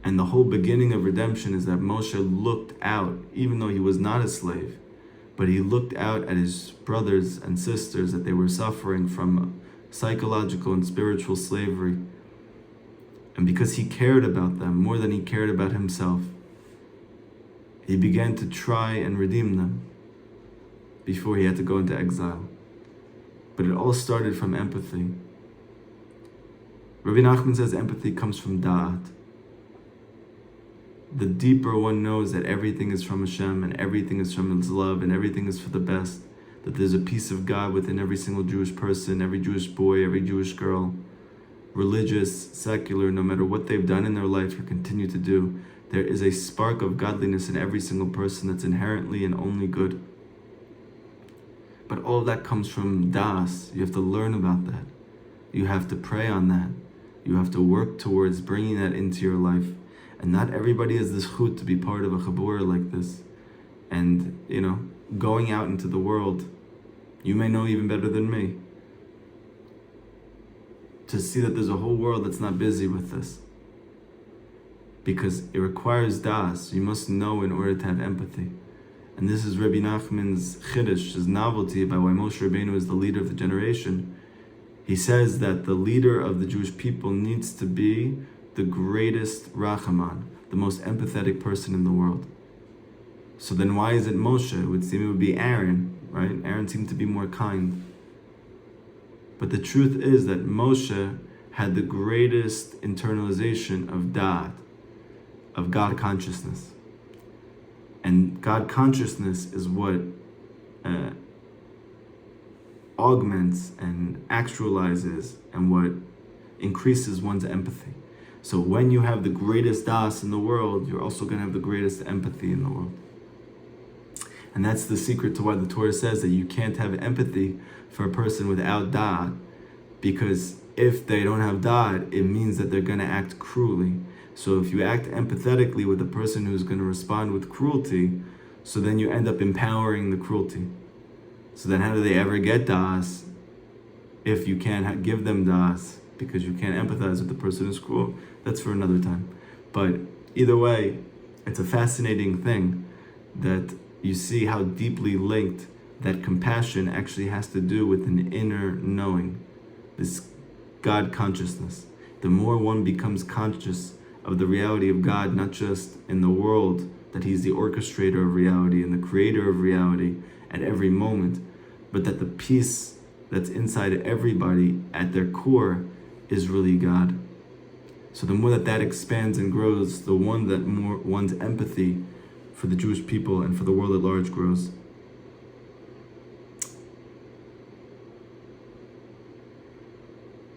And the whole beginning of redemption is that Moshe looked out, even though he was not a slave, but he looked out at his brothers and sisters that they were suffering from psychological and spiritual slavery. And because he cared about them more than he cared about himself, he began to try and redeem them before he had to go into exile. But it all started from empathy. Rabbi Nachman says empathy comes from da'at. The deeper one knows that everything is from Hashem and everything is from His love and everything is for the best, that there's a piece of God within every single Jewish person, every Jewish boy, every Jewish girl, religious, secular, no matter what they've done in their life or continue to do, there is a spark of godliness in every single person that's inherently and only good. But all of that comes from das. You have to learn about that. You have to pray on that. You have to work towards bringing that into your life. And not everybody has the zchut to be part of a chabura like this. And, going out into the world, you may know even better than me, to see that there's a whole world that's not busy with this. Because it requires das. You must know in order to have empathy. And this is Rabbi Nachman's chiddush, his novelty about why Moshe Rabbeinu is the leader of the generation. He says that the leader of the Jewish people needs to be the greatest rachaman, the most empathetic person in the world. So then why is it Moshe? It would seem it would be Aaron, right? Aaron seemed to be more kind. But the truth is that Moshe had the greatest internalization of da'at, of God consciousness. And God consciousness is what augments and actualizes and what increases one's empathy. So when you have the greatest das in the world, you're also going to have the greatest empathy in the world. And that's the secret to why the Torah says that you can't have empathy for a person without da'at, because if they don't have da'at, it means that they're going to act cruelly. So if you act empathetically with a person who's going to respond with cruelty, so then you end up empowering the cruelty. So then how do they ever get das if you can't give them das because you can't empathize with the person who's cruel? That's for another time. But either way, it's a fascinating thing that you see how deeply linked that compassion actually has to do with an inner knowing, this God consciousness. The more one becomes conscious of the reality of God, not just in the world, that He's the orchestrator of reality and the creator of reality at every moment, but that the peace that's inside everybody at their core is really God. So the more that expands and grows, the more one's empathy for the Jewish people and for the world at large grows.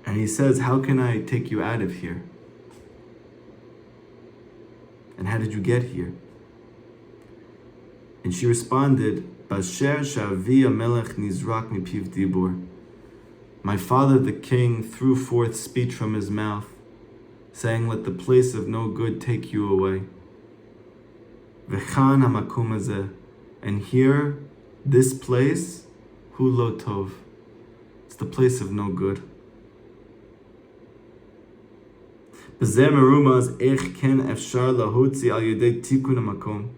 And he says, how can I take you out of here? And how did you get here? And she responded, Basher Shavi Amelech Nizrak Mipiv Dibur. My father the king threw forth speech from his mouth, saying, let the place of no good take you away. V'chan hamakum hazeh, and here, this place, hu lo tov, it's the place of no good. B'zeh merumaz ech ken efshar lahotzi al yedei tikun hamakom.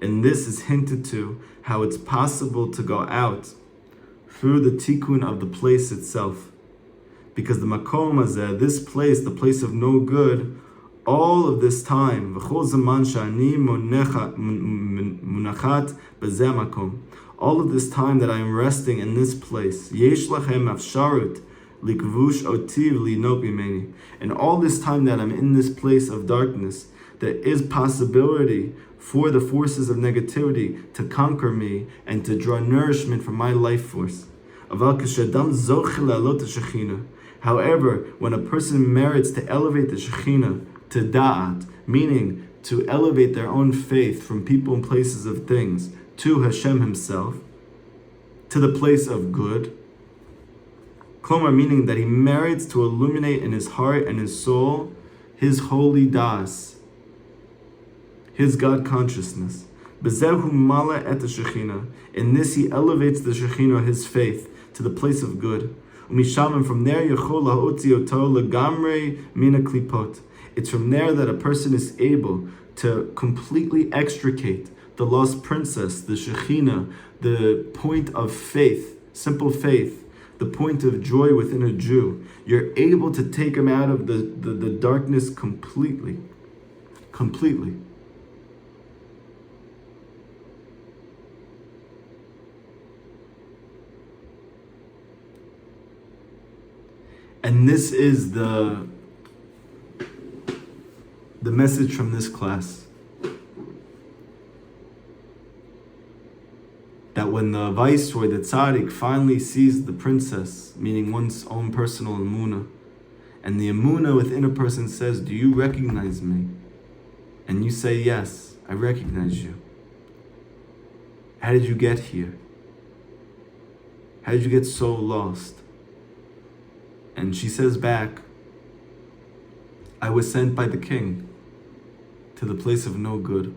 And this is hinted to how it's possible to go out through the tikkun of the place itself. Because the makom hazeh, this place, the place of no good, all of this time, v'chol zaman shani munachat b'zeh makom, all of this time that I am resting in this place, yesh lachem afsharut likvush otiv linok mimeni, and all this time that I'm in this place of darkness, there is possibility for the forces of negativity to conquer me and to draw nourishment from my life force. However, when a person merits to elevate the Shekhinah to da'at, meaning to elevate their own faith from people and places of things to Hashem Himself, to the place of good, Klomar, meaning that he merits to illuminate in his heart and his soul his holy das, his God consciousness. Bezehu mala et Shekhinah. In this he elevates the Shekhinah, his faith, to the place of good. Umisham, from there yechol ha'otzi oto legamrei mina klipot. It's from there that a person is able to completely extricate the lost princess, the Shekhinah, the point of faith, simple faith, the point of joy within a Jew. You're able to take him out of the darkness completely. Completely. And this is the message from this class. That that when the viceroy, the tzadik, finally sees the princess, meaning one's own personal emunah, and the emunah within a person says, do you recognize me? And you say, yes, I recognize you. How did you get here? How did you get so lost? And she says back, I was sent by the king to the place of no good.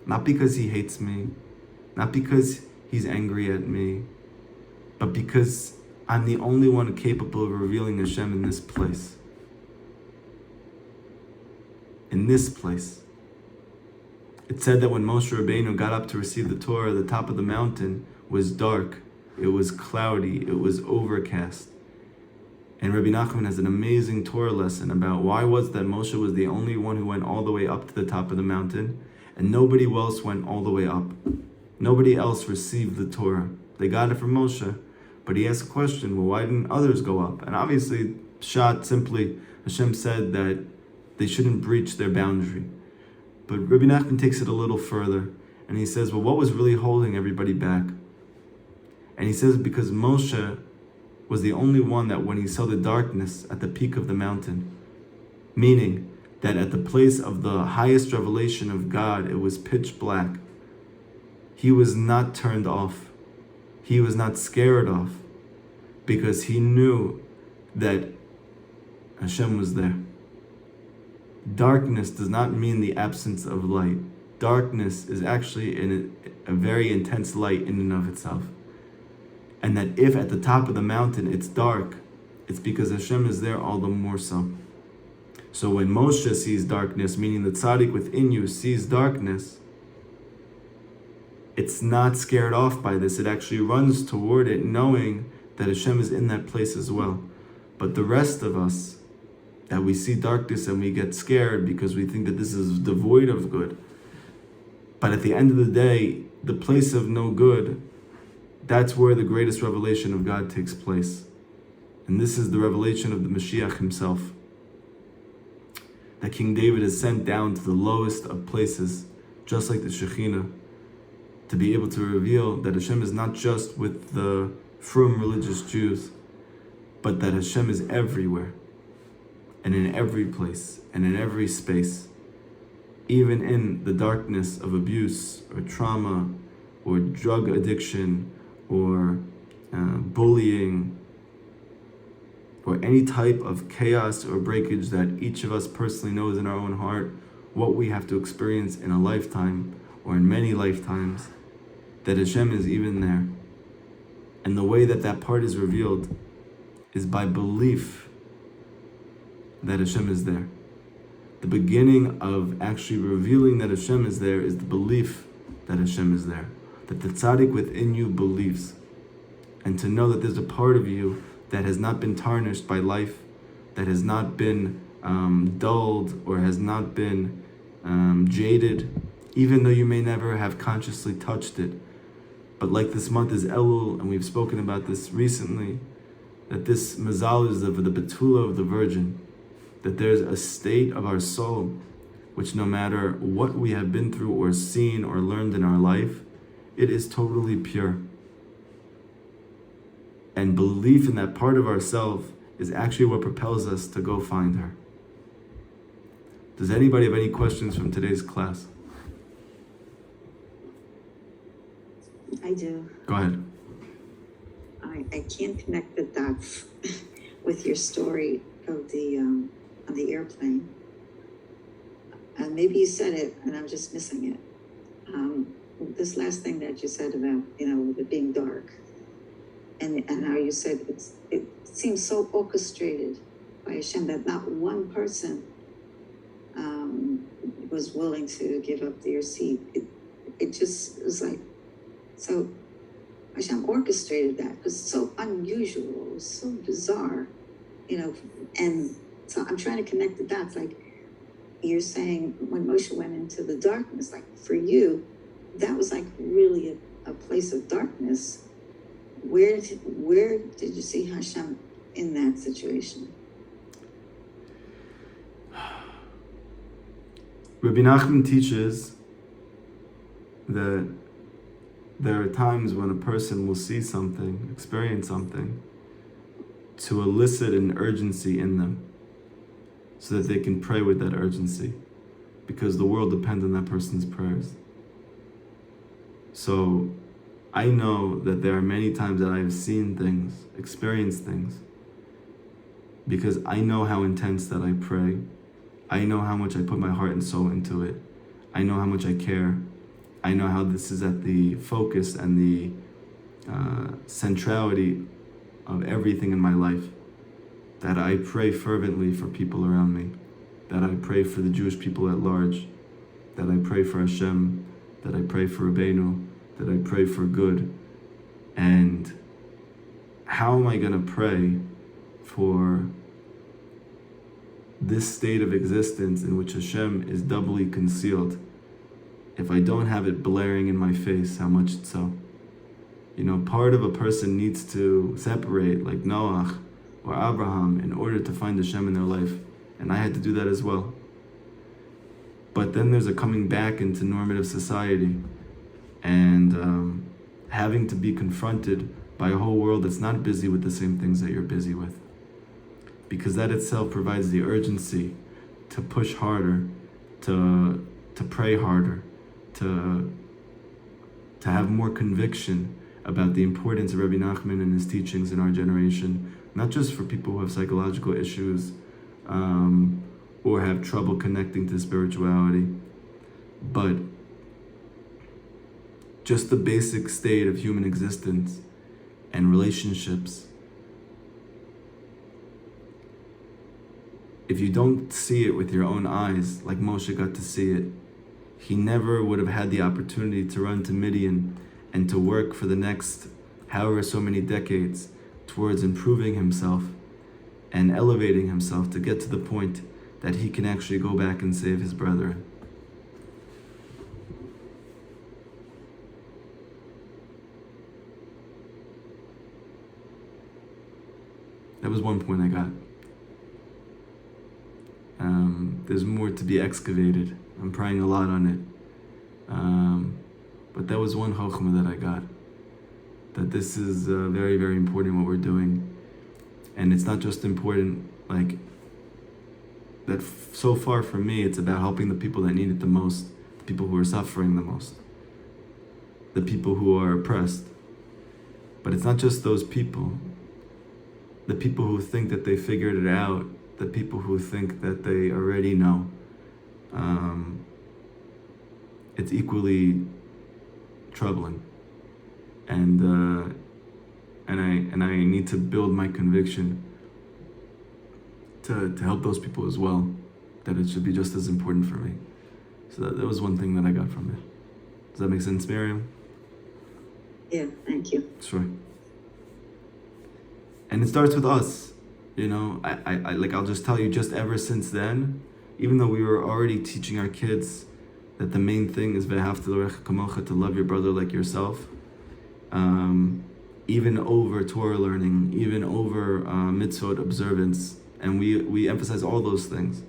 Not because he hates me, not because he's angry at me, but because I'm the only one capable of revealing Hashem in this place. In this place. It said that when Moshe Rabbeinu got up to receive the Torah, the top of the mountain was dark, it was cloudy, it was overcast. And Rabbi Nachman has an amazing Torah lesson about why was that Moshe was the only one who went all the way up to the top of the mountain, and nobody else went all the way up. Nobody else received the Torah. They got it from Moshe, but he asked a question, well, why didn't others go up? And obviously, simply, Hashem said that they shouldn't breach their boundary. But Rabbi Nachman takes it a little further, and he says, well, what was really holding everybody back? And he says, because Moshe was the only one that when he saw the darkness at the peak of the mountain, meaning that at the place of the highest revelation of God, it was pitch black, he was not turned off. He was not scared off, because he knew that Hashem was there. Darkness does not mean the absence of light. Darkness is actually a very intense light in and of itself. And that if at the top of the mountain it's dark, it's because Hashem is there all the more so. So when Moshe sees darkness, meaning the tzaddik within you sees darkness, it's not scared off by this. It actually runs toward it knowing that Hashem is in that place as well. But the rest of us, that we see darkness and we get scared because we think that this is devoid of good. But at the end of the day, the place of no good, that's where the greatest revelation of God takes place. And this is the revelation of the Mashiach himself. That King David is sent down to the lowest of places, just like the Shekhinah, to be able to reveal that Hashem is not just with the frum religious Jews, but that Hashem is everywhere, and in every place, and in every space, even in the darkness of abuse, or trauma, or drug addiction, or bullying, or any type of chaos or breakage that each of us personally knows in our own heart, what we have to experience in a lifetime, or in many lifetimes, that Hashem is even there. And the way that that part is revealed is by belief that Hashem is there. The beginning of actually revealing that Hashem is there is the belief that Hashem is there. That the tzaddik within you believes. And to know that there's a part of you that has not been tarnished by life, that has not been dulled or has not been jaded, even though you may never have consciously touched it. But like this month is Elul, and we've spoken about this recently, that this mazal is of the betula of the Virgin, that there's a state of our soul which no matter what we have been through or seen or learned in our life, it is totally pure. And belief in that part of ourself is actually what propels us to go find her. Does anybody have any questions from today's class? I do. Go ahead. I can't connect the dots with your story of the airplane. Maybe you said it and I'm just missing it. This last thing that you said about, it being dark, and how you said it seems so orchestrated by Hashem that not one person was willing to give up their seat. It just was like, so Hashem orchestrated that because it's so unusual, it was so bizarre, and so I'm trying to connect the dots. Like you're saying, when Moshe went into the darkness, like for you, that was like really a place of darkness. Where did you see Hashem in that situation? Rabbi Nachman teaches that there are times when a person will see something, experience something, to elicit an urgency in them so that they can pray with that urgency, because the world depends on that person's prayers. So I know that there are many times that I've seen things, experienced things, because I know how intense that I pray. I know how much I put my heart and soul into it. I know how much I care. I know how this is at the focus and the centrality of everything in my life. That I pray fervently for people around me. That I pray for the Jewish people at large. That I pray for Hashem. That I pray for Rabbeinu. That I pray for good. And how am I going to pray for this state of existence in which Hashem is doubly concealed if I don't have it blaring in my face how much it's so? You know, part of a person needs to separate, like Noach or Abraham, in order to find Hashem in their life. And I had to do that as well. But then there's a coming back into normative society and having to be confronted by a whole world that's not busy with the same things that you're busy with. Because that itself provides the urgency to push harder, to pray harder, to have more conviction about the importance of Rabbi Nachman and his teachings in our generation, not just for people who have psychological issues or have trouble connecting to spirituality, but just the basic state of human existence and relationships. If you don't see it with your own eyes, like Moshe got to see it, he never would have had the opportunity to run to Midian and to work for the next however so many decades towards improving himself and elevating himself to get to the point that he can actually go back and save his brethren. That was one point I got. There's more to be excavated. I'm praying a lot on it. But that was one chokhmah that I got. That this is very, very important what we're doing. And it's not just important, like, that so far for me, it's about helping the people that need it the most, the people who are suffering the most, the people who are oppressed. But it's not just those people. The people who think that they figured it out, the people who think that they already know. It's equally troubling, and I need to build my conviction to help those people as well, that it should be just as important for me. So that was one thing that I got from it. Does that make sense, Miriam? Yeah, thank you. Sure. And it starts with us, you know. I'll just tell you, just ever since then, even though we were already teaching our kids that the main thing is ve'ahavta l'orecha kamocha, to love your brother like yourself, even over Torah learning, even over mitzvot observance, and we emphasize all those things.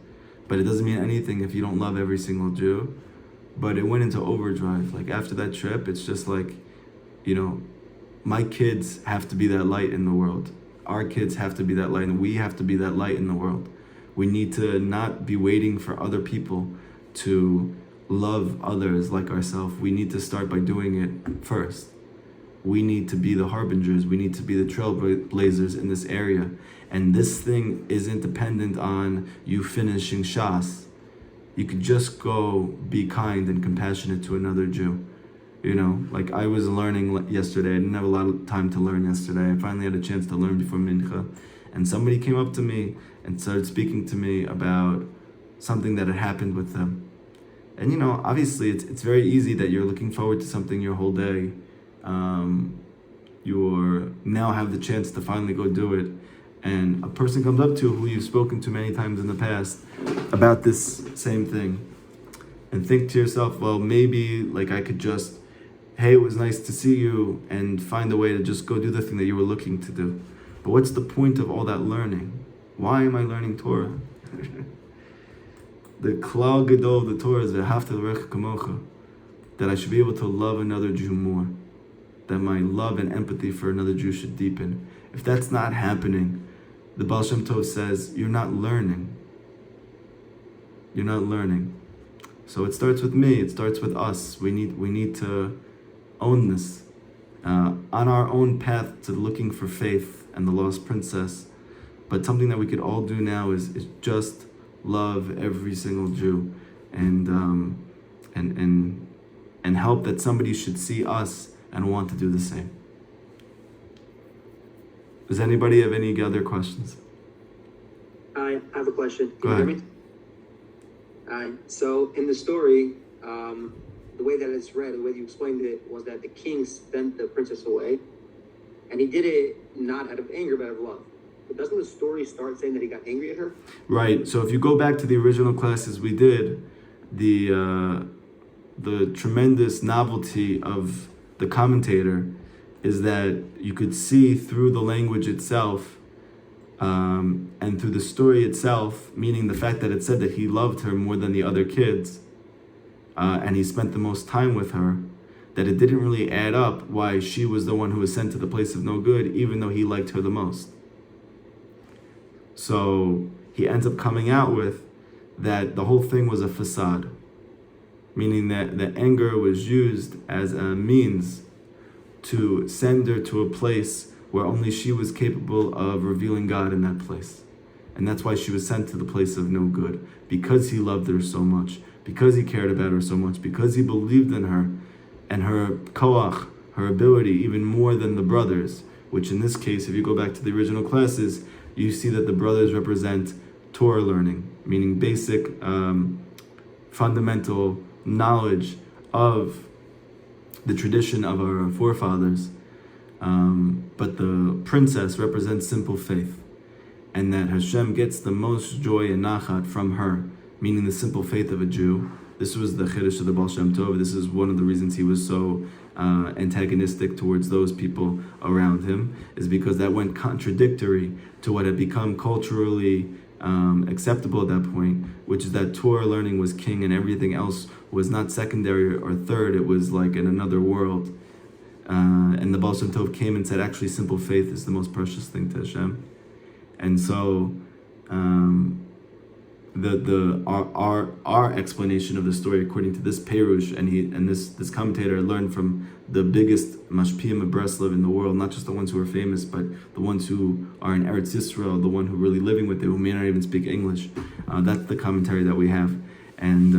But it doesn't mean anything if you don't love every single Jew. But it went into overdrive. Like after that trip, it's just like, you know, my kids have to be that light in the world. Our kids have to be that light, and we have to be that light in the world. We need to not be waiting for other people to love others like ourselves. We need to start by doing it first. We need to be the harbingers. We need to be the trailblazers in this area. And this thing isn't dependent on you finishing Shas. You could just go be kind and compassionate to another Jew. You know, like I was learning yesterday. I didn't have a lot of time to learn yesterday. I finally had a chance to learn before Mincha. And somebody came up to me and started speaking to me about something that had happened with them. And you know, obviously it's very easy that you're looking forward to something your whole day. You now have the chance to finally go do it. And a person comes up to you who you've spoken to many times in the past about this same thing. And think to yourself, well, maybe like I could just, hey, it was nice to see you, and find a way to just go do the thing that you were looking to do. But what's the point of all that learning? Why am I learning Torah? The klal gadol of the Torah is ve'ahavta l'orecha kamocha, that I should be able to love another Jew more. that my love and empathy for another Jew should deepen. If that's not happening, the Baal Shem Tov says, you're not learning. You're not learning. So it starts with me, it starts with us. We need to own this. On our own path to looking for faith and the lost princess. But something that we could all do now is just love every single Jew and help that somebody should see us and want to do the same. Does anybody have any other questions? I have a question. Go Can you ahead. hear me? So in the story, the way that it's read, the way you explained it, was that the king sent the princess away, and he did it not out of anger, but out of love. But doesn't the story start saying that he got angry at her? Right. So if you go back to the original classes we did, the tremendous novelty of the commentator is that you could see through the language itself and through the story itself, meaning the fact that it said that he loved her more than the other kids, and he spent the most time with her, that it didn't really add up why she was the one who was sent to the place of no good, even though he liked her the most. So he ends up coming out with that the whole thing was a facade, meaning that the anger was used as a means to send her to a place where only she was capable of revealing God in that place. And that's why she was sent to the place of no good, because he loved her so much, because he cared about her so much, because he believed in her and her koach, her ability, even more than the brothers, which in this case, if you go back to the original classes, you see that the brothers represent Torah learning, meaning basic, fundamental knowledge of the tradition of our forefathers. But the princess represents simple faith, and that Hashem gets the most joy and nachat from her, meaning the simple faith of a Jew. This was the chiddush of the Baal Shem Tov. This is one of the reasons he was so antagonistic towards those people around him, is because that went contradictory to what had become culturally acceptable at that point, which is that Torah learning was king and everything else was not secondary or third. It was like in another world. And the Baal Shem Tov came and said, actually, simple faith is the most precious thing to Hashem. And so, our explanation of the story, according to this Perush, and this commentator learned from the biggest mashpiyim of Breslov in the world, not just the ones who are famous, but the ones who are in Eretz Yisrael, the one who are really living with it, who may not even speak English. That's the commentary that we have, and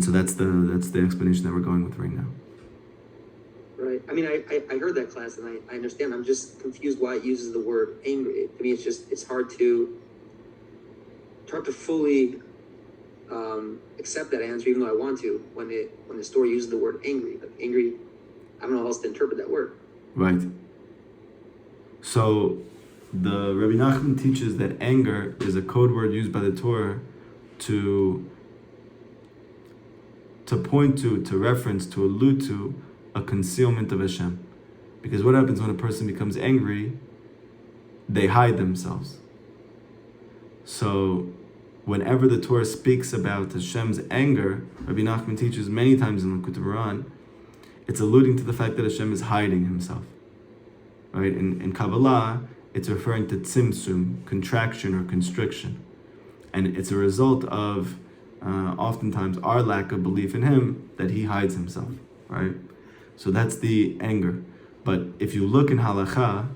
so that's the explanation that we're going with right now. Right. I mean, I heard that class and I understand. I'm just confused why it uses the word angry. To me, it's hard to fully accept that answer, even though I want to. When the story uses the word angry, like angry, I don't know how else to interpret that word. Right. So, the Rabbi Nachman teaches that anger is a code word used by the Torah to point to reference, to allude to a concealment of Hashem. Because what happens when a person becomes angry? They hide themselves. So, whenever the Torah speaks about Hashem's anger, Rabbi Nachman teaches many times in the Likutei Moharan, it's alluding to the fact that Hashem is hiding himself. Right? In Kabbalah, it's referring to tzimtzum, contraction or constriction. And it's a result of, oftentimes, our lack of belief in him, that he hides himself. Right? So that's the anger. But if you look in Halakha,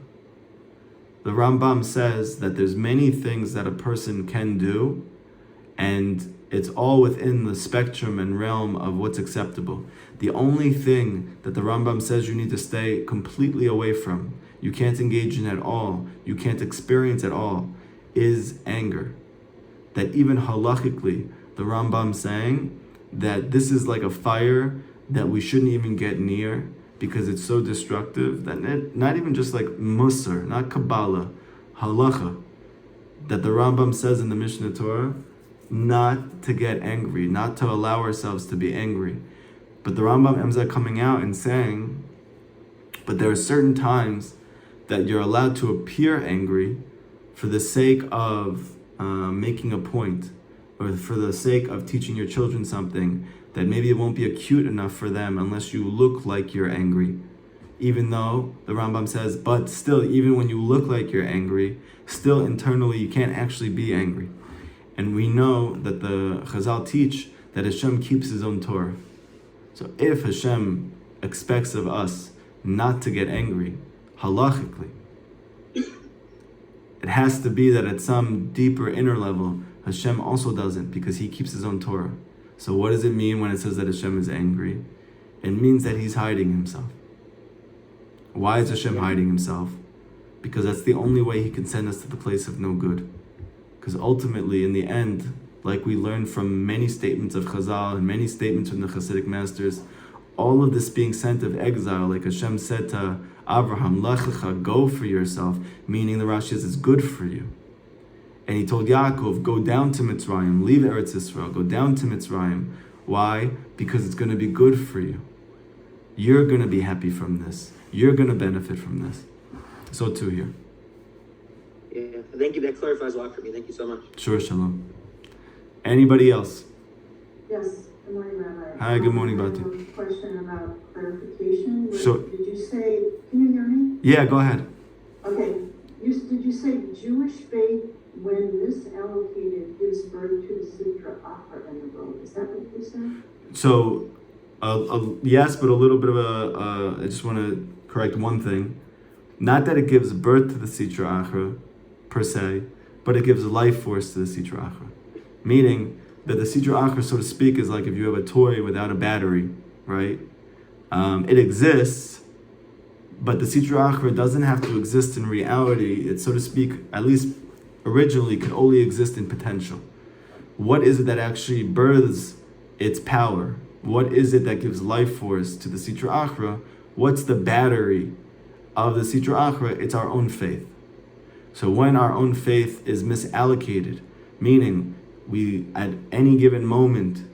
the Rambam says that there's many things that a person can do, and it's all within the spectrum and realm of what's acceptable. The only thing that the Rambam says you need to stay completely away from, you can't engage in at all, you can't experience at all, is anger. That even halachically, the Rambam saying that this is like a fire that we shouldn't even get near because it's so destructive, that not even just like Musar, not Kabbalah, halacha, that the Rambam says in the Mishnah Torah, not to get angry, not to allow ourselves to be angry. But the Rambam ends up coming out and saying, but there are certain times that you're allowed to appear angry for the sake of making a point, or for the sake of teaching your children something that maybe it won't be acute enough for them unless you look like you're angry. even though the Rambam says, but still, even when you look like you're angry, still internally you can't actually be angry. And we know that the Chazal teach that Hashem keeps his own Torah. So if Hashem expects of us not to get angry, halachically, it has to be that at some deeper inner level, Hashem also doesn't, because he keeps his own Torah. So what does it mean when it says that Hashem is angry? It means that he's hiding himself. Why is Hashem hiding himself? Because that's the only way he can send us to the place of no good. Because ultimately, in the end, like we learned from many statements of Chazal and many statements from the Hasidic masters, all of this being sent of exile, like Hashem said to Abraham, Lech lecha, go for yourself, meaning the Rashi says it's good for you. And he told Yaakov, go down to Mitzrayim, leave Eretz Yisrael, go down to Mitzrayim. Why? Because it's going to be good for you. You're going to be happy from this. You're going to benefit from this. So too here. Yeah, thank you. That clarifies a lot for me. Thank you so much. Sure, shalom. Anybody else? Yes, good morning, Rabbi. Hi, good morning, I Bati. have a question about clarification. Sure. Did you say, can you hear me? Yeah, go ahead. Okay. Did you say Jewish faith, when misallocated, gives birth to the Sitra Achra in the world? Is that what you said? So, yes, but a little bit of I just want to correct one thing. Not that it gives birth to the Sitra Achra, per se, but it gives life force to the Sitra Achra. Meaning that the Sitra Achra, so to speak, is like if you have a toy without a battery, right? It exists, but the Sitra Achra doesn't have to exist in reality. It, so to speak, at least originally, could only exist in potential. What is it that actually births its power? What is it that gives life force to the Sitra Achra? What's the battery of the Sitra Achra? It's our own faith. So when our own faith is misallocated, meaning we, at any given moment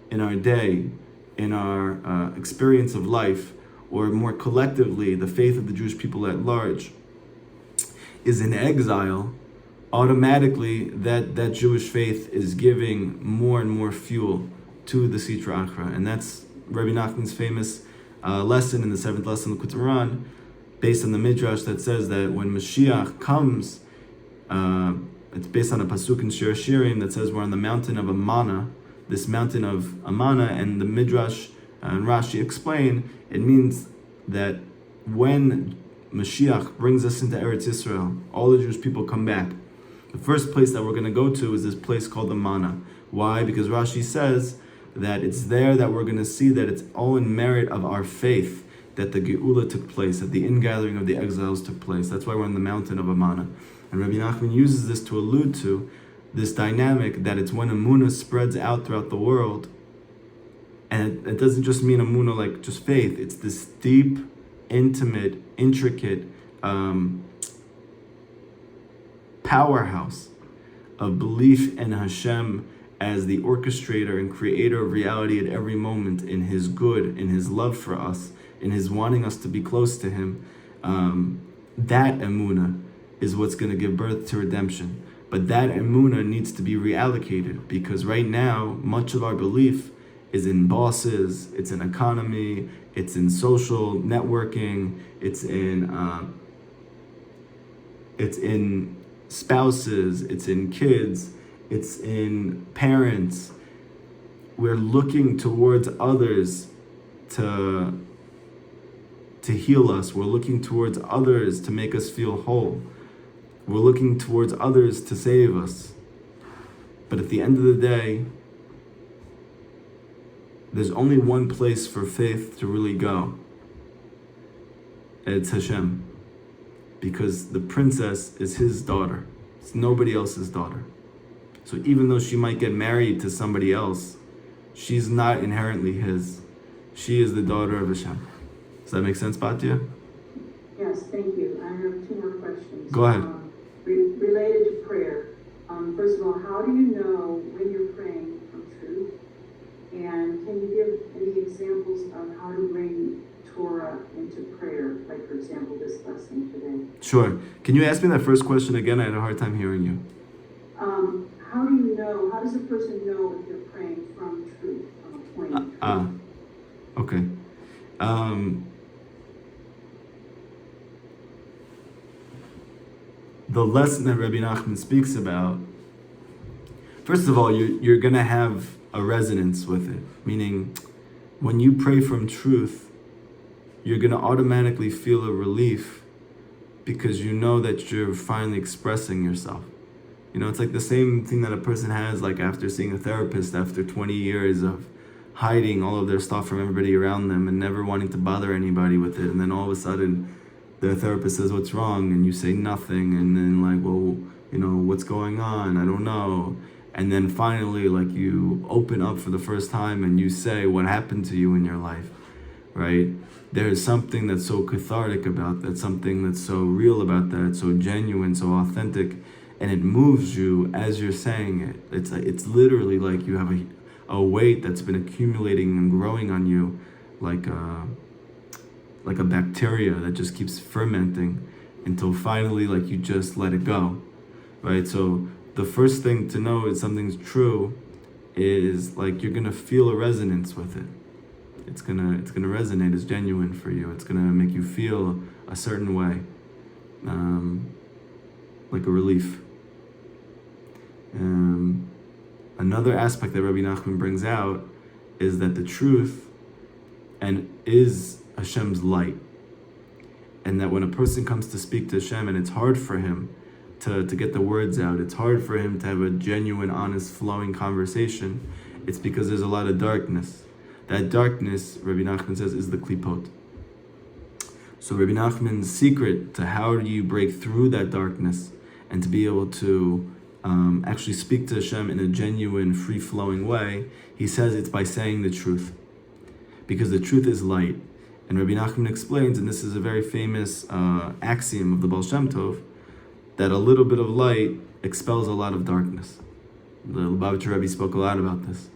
in our day, in our experience of life, or more collectively, the faith of the Jewish people at large, is in exile, automatically that Jewish faith is giving more and more fuel to the Sitra Achra. And that's Rabbi Nachman's famous lesson in the 7th lesson of the Quran, based on the Midrash that says that when Mashiach comes, it's based on a pasuk in Shir Shirim that says we're on the mountain of Emunah, this mountain of Emunah, and the Midrash and Rashi explain, it means that when Mashiach brings us into Eretz Yisrael, all the Jewish people come back. The first place that we're going to go to is this place called Emunah. Why? Because Rashi says that it's there that we're going to see that it's all in merit of our faith that the Geula took place, that the ingathering of the exiles took place. That's why we're on the mountain of Emunah. And Rabbi Nachman uses this to allude to this dynamic that it's when emunah spreads out throughout the world. And it doesn't just mean emunah like just faith. It's this deep, intimate, intricate powerhouse of belief in Hashem as the orchestrator and creator of reality at every moment, in His good, in His love for us, in His wanting us to be close to Him. That emunah is what's going to give birth to redemption. But that emunah needs to be reallocated, because right now, much of our belief is in bosses, it's in economy, it's in social networking, it's in spouses, it's in kids, it's in parents. We're looking towards others to heal us. We're looking towards others to make us feel whole. We're looking towards others to save us. But at the end of the day, there's only one place for faith to really go. And it's Hashem. Because the princess is His daughter. It's nobody else's daughter. So even though she might get married to somebody else, she's not inherently His. She is the daughter of Hashem. Does that make sense, Batya? Yes, thank you. I have two more questions. Go ahead. Related to prayer. First of all, how do you know when you're praying from truth? And can you give any examples of how to bring Torah into prayer? Like, for example, this lesson today. Sure. Can you ask me that first question again? I had a hard time hearing you. How do you know, how does a person know if you're praying from truth, from a point of truth? Okay. the lesson that Rabbi Nachman speaks about, first of all, you're going to have a resonance with it. Meaning, when you pray from truth, you're going to automatically feel a relief because you know that you're finally expressing yourself. You know, it's like the same thing that a person has like after seeing a therapist after 20 years of hiding all of their stuff from everybody around them and never wanting to bother anybody with it. And then all of a sudden, the therapist says, what's wrong? And you say nothing. And then like, well, you know, what's going on? I don't know. And then finally, like you open up for the first time and you say what happened to you in your life, right? There's something that's so cathartic about that, something that's so real about that, so genuine, so authentic, and it moves you as you're saying it. It's literally like you have a weight that's been accumulating and growing on you, like a bacteria that just keeps fermenting until finally, like you just let it go, right? So the first thing to know is something's true is like you're gonna feel a resonance with it. It's gonna resonate as genuine for you. It's gonna make you feel a certain way, like a relief. Another aspect that Rabbi Nachman brings out is that the truth is Hashem's light, and that when a person comes to speak to Hashem and it's hard for him to get the words out, it's hard for him to have a genuine, honest, flowing conversation, it's because there's a lot of darkness. That darkness, Rabbi Nachman says, is the klipot. So Rabbi Nachman's secret to how do you break through that darkness and to be able to actually speak to Hashem in a genuine, free-flowing way, he says it's by saying the truth. Because the truth is light. And Rabbi Nachman explains, and this is a very famous axiom of the Baal Shem Tov, that a little bit of light expels a lot of darkness. The Lubavitcher Rebbe spoke a lot about this.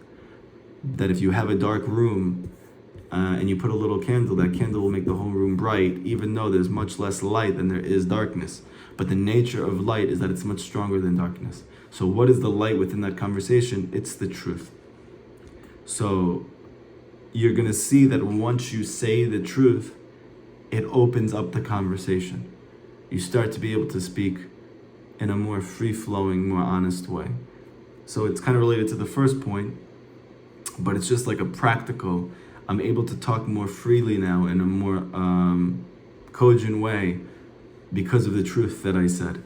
That if you have a dark room and you put a little candle, that candle will make the whole room bright, even though there's much less light than there is darkness. But the nature of light is that it's much stronger than darkness. So what is the light within that conversation? It's the truth. So you're going to see that once you say the truth, it opens up the conversation. You start to be able to speak in a more free-flowing, more honest way. So it's kind of related to the first point, but it's just like a practical, I'm able to talk more freely now in a more cogent way because of the truth that I said.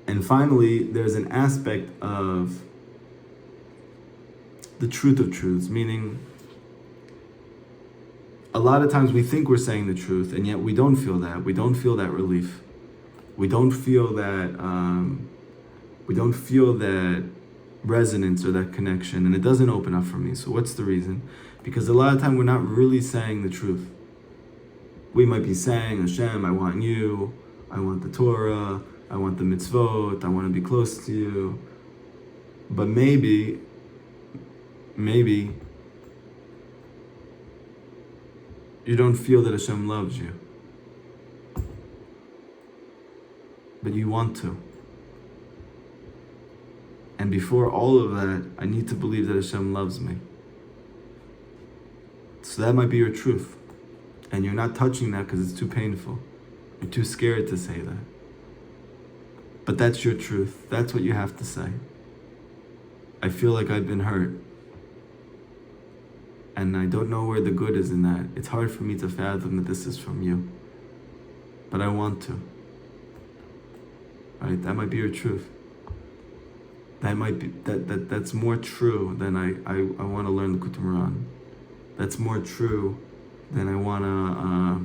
And finally, there's an aspect of the truth of truths, meaning a lot of times we think we're saying the truth, and yet we don't feel that. We don't feel that relief. We don't feel that. We don't feel that resonance or that connection, and it doesn't open up for me. So what's the reason? Because a lot of time we're not really saying the truth. We might be saying, Hashem, I want you, I want the Torah, I want the mitzvot, I want to be close to you. But maybe you don't feel that Hashem loves you. But you want to. And before all of that, I need to believe that Hashem loves me. So that might be your truth. And you're not touching that because it's too painful. You're too scared to say that. But that's your truth. That's what you have to say. I feel like I've been hurt. And I don't know where the good is in that. It's hard for me to fathom that this is from you. But I want to. Right? That might be your truth. That might be that's more true than I want to learn the Kutumran. That's more true than I want to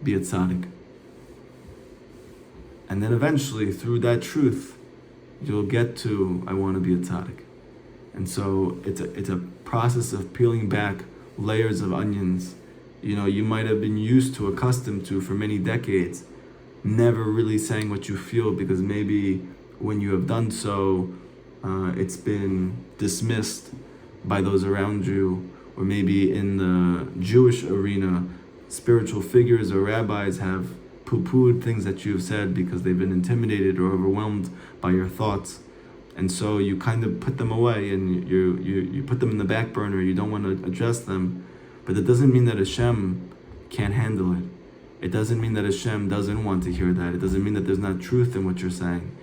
be a tzadik. And then eventually, through that truth, you'll get to I want to be a tzadik. And so it's a process of peeling back layers of onions. You know, you might have been used to, accustomed to for many decades, never really saying what you feel because maybe when you have done so, it's been dismissed by those around you, or maybe in the Jewish arena, spiritual figures or rabbis have poo-pooed things that you've said because they've been intimidated or overwhelmed by your thoughts. And so you kind of put them away and you put them in the back burner. You don't want to address them. But that doesn't mean that Hashem can't handle it. It doesn't mean that Hashem doesn't want to hear that. It doesn't mean that there's not truth in what you're saying.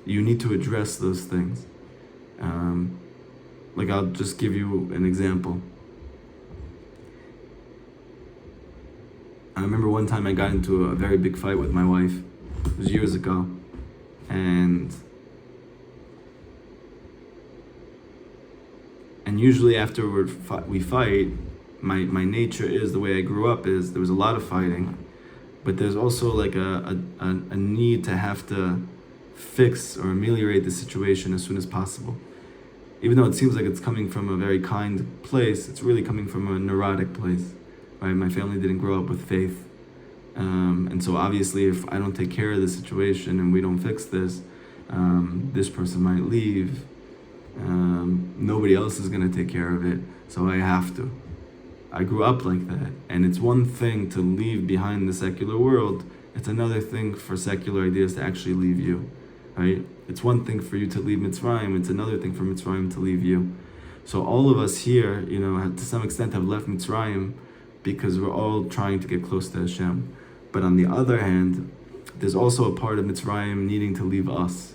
You need to address those things. Like, I'll just give you an example. I remember one time I got into a very big fight with my wife. It was years ago. And usually after we fight, my nature is, the way I grew up is, there was a lot of fighting, but there's also like a need to have to fix or ameliorate the situation as soon as possible. Even though it seems like it's coming from a very kind place, it's really coming from a neurotic place, right? My family didn't grow up with faith. And so obviously if I don't take care of the situation and we don't fix this, this person might leave. Nobody else is going to take care of it, so I have to. I grew up like that, and it's one thing to leave behind the secular world, it's another thing for secular ideas to actually leave you, right? It's one thing for you to leave Mitzrayim, it's another thing for Mitzrayim to leave you. So all of us here, to some extent have left Mitzrayim because we're all trying to get close to Hashem. But on the other hand, there's also a part of Mitzrayim needing to leave us.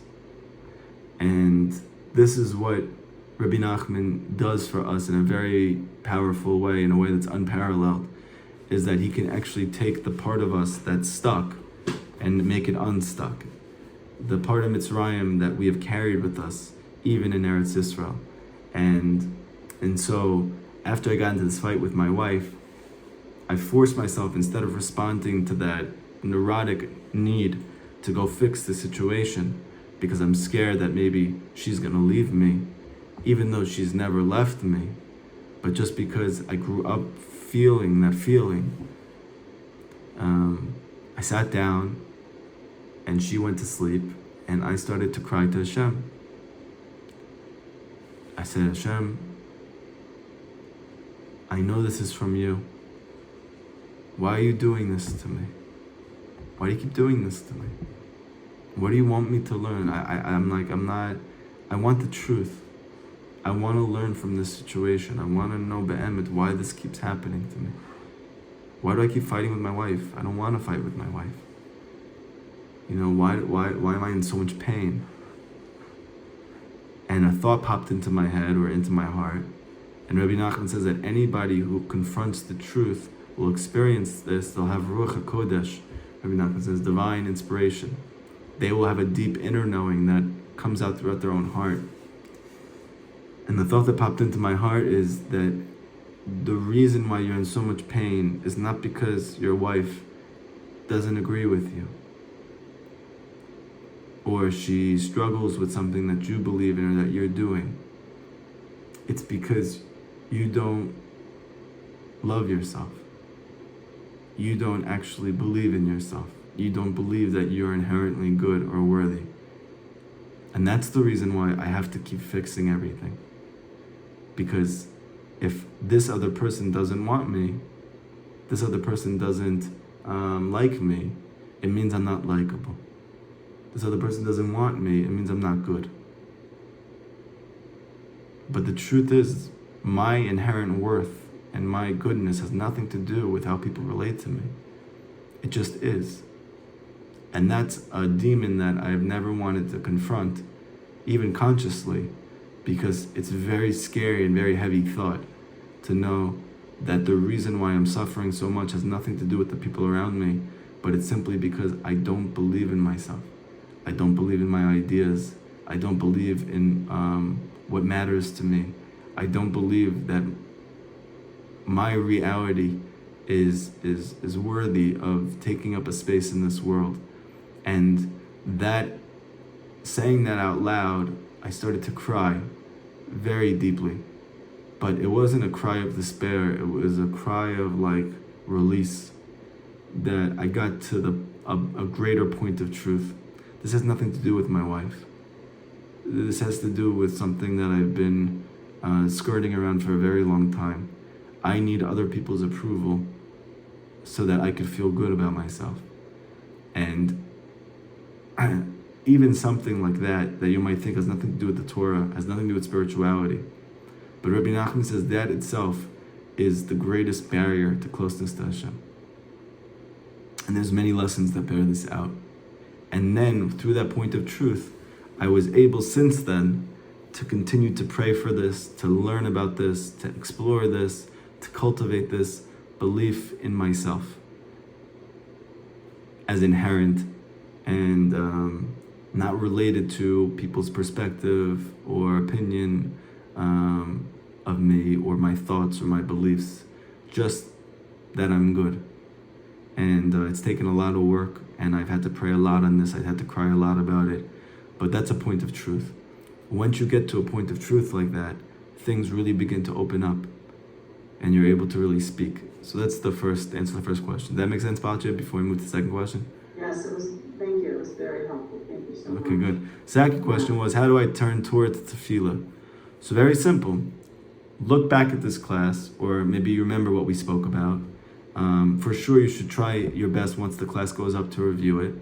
And this is what Rabbi Nachman does for us in a very powerful way, in a way that's unparalleled, is that he can actually take the part of us that's stuck and make it unstuck. The part of Mitzrayim that we have carried with us, even in Eretz Yisrael. And so, after I got into this fight with my wife, I forced myself, instead of responding to that neurotic need to go fix the situation, because I'm scared that maybe she's gonna leave me, even though she's never left me, but just because I grew up feeling that feeling, I sat down and she went to sleep and I started to cry to Hashem. I said, Hashem, I know this is from you. Why are you doing this to me? Why do you keep doing this to me? What do you want me to learn? I want the truth. I want to learn from this situation. I want to know be'emet why this keeps happening to me. Why do I keep fighting with my wife? I don't want to fight with my wife. Why am I in so much pain? And a thought popped into my head or into my heart. And Rabbi Nachman says that anybody who confronts the truth will experience this. They'll have Ruach HaKodesh. Rabbi Nachman says divine inspiration. They will have a deep inner knowing that comes out throughout their own heart. And the thought that popped into my heart is that the reason why you're in so much pain is not because your wife doesn't agree with you, or she struggles with something that you believe in or that you're doing. It's because you don't love yourself. You don't actually believe in yourself. You don't believe that you're inherently good or worthy. And that's the reason why I have to keep fixing everything. Because if this other person doesn't want me, this other person doesn't like me, it means I'm not likable. This other person doesn't want me, it means I'm not good. But the truth is, my inherent worth and my goodness has nothing to do with how people relate to me. It just is. And that's a demon that I've never wanted to confront, even consciously, because it's very scary and very heavy thought to know that the reason why I'm suffering so much has nothing to do with the people around me, but it's simply because I don't believe in myself. I don't believe in my ideas. I don't believe in what matters to me. I don't believe that my reality is worthy of taking up a space in this world. And that, saying that out loud, I started to cry very deeply. But it wasn't a cry of despair, it was a cry of release, that I got to a greater point of truth. This has nothing to do with my wife. This has to do with something that I've been skirting around for a very long time. I need other people's approval so that I could feel good about myself. And even something like that you might think has nothing to do with the Torah, has nothing to do with spirituality. But Rabbi Nachman says that itself is the greatest barrier to closeness to Hashem. And there's many lessons that bear this out. And then through that point of truth, I was able since then to continue to pray for this, to learn about this, to explore this, to cultivate this belief in myself as inherent and not related to people's perspective or opinion of me or my thoughts or my beliefs, just that I'm good. And it's taken a lot of work, and I've had to pray a lot on this. I've had to cry a lot about it, but that's a point of truth. Once you get to a point of truth like that, things really begin to open up, and you're able to really speak. So that's the first answer to the first question. Does that make sense, Patya, before we move to the second question? Yes, it was, thank you, it was very helpful, thank you so much. Okay, good. Second question was, how do I turn toward tefillah? So very simple. Look back at this class, or maybe you remember what we spoke about. For sure, you should try your best once the class goes up to review it,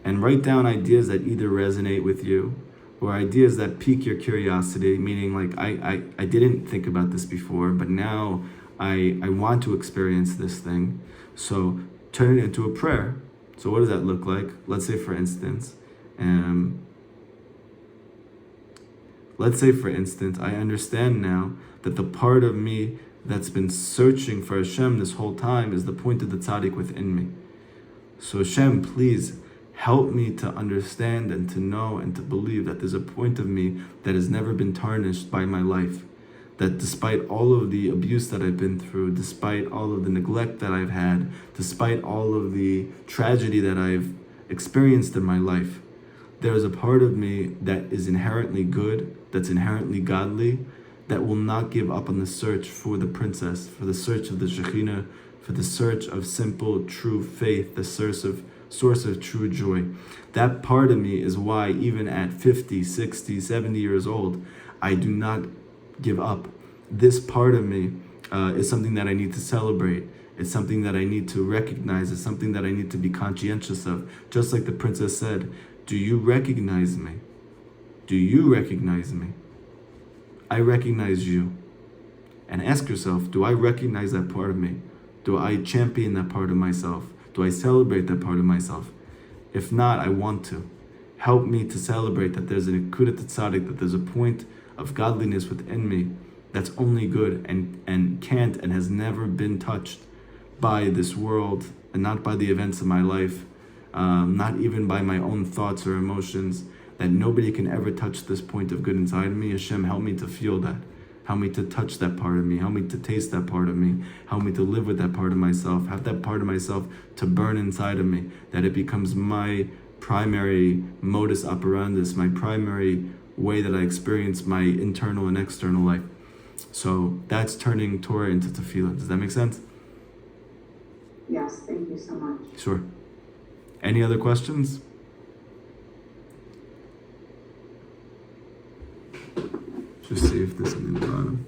and write down ideas that either resonate with you or ideas that pique your curiosity, meaning like, I didn't think about this before, but now I want to experience this thing. So turn it into a prayer. So what does that look like? Let's say for instance, I understand now that the part of me that's been searching for Hashem this whole time is the point of the tzadik within me. So Hashem, please help me to understand and to know and to believe that there's a point of me that has never been tarnished by my life. That despite all of the abuse that I've been through, despite all of the neglect that I've had, despite all of the tragedy that I've experienced in my life, there is a part of me that is inherently good, that's inherently godly, that will not give up on the search for the princess, for the search of the Shekhinah, for the search of simple, true faith, the source of true joy. That part of me is why even at 50, 60, 70 years old, I do not give up. This part of me is something that I need to celebrate. It's something that I need to recognize. It's something that I need to be conscientious of. Just like the princess said, do you recognize me? Do you recognize me? I recognize you. And ask yourself, do I recognize that part of me? Do I champion that part of myself? Do I celebrate that part of myself? If not, I want to. Help me to celebrate that there's an ekudat tzadik, that there's a point of godliness within me that's only good and can't and has never been touched by this world and not by the events of my life, not even by my own thoughts or emotions, that nobody can ever touch this point of good inside of me. Hashem, help me to feel that. Help me to touch that part of me. Help me to taste that part of me. Help me to live with that part of myself. Have that part of myself to burn inside of me, that it becomes my primary modus operandus, my primary way that I experience my internal and external life. So that's turning Torah into tefillah. Does that make sense? Yes, thank you so much. Sure. Any other questions? Just see if there's something at the bottom.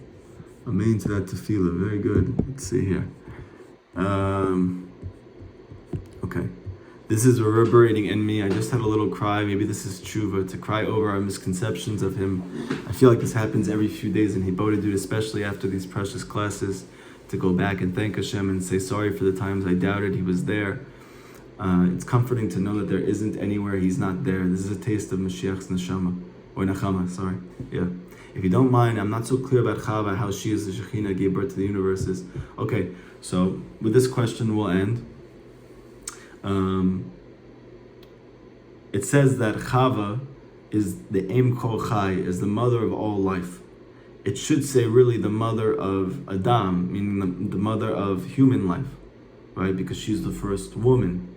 Amen to that tefillah. Very good. Let's see here. Okay. This is reverberating in me. I just had a little cry. Maybe this is tshuva, to cry over our misconceptions of him. I feel like this happens every few days in Hibodedut, especially after these precious classes, to go back and thank Hashem and say sorry for the times I doubted he was there. It's comforting to know that there isn't anywhere he's not there. This is a taste of Mashiach's neshama, or Nechama, sorry. Yeah. If you don't mind, I'm not so clear about Chava, how she is the Shekhinah, gave birth to the universes. Okay, so with this question we'll end. It says that Chava is the Em Kol Chai, is the mother of all life. It should say really the mother of Adam, meaning the mother of human life, right? Because she's the first woman.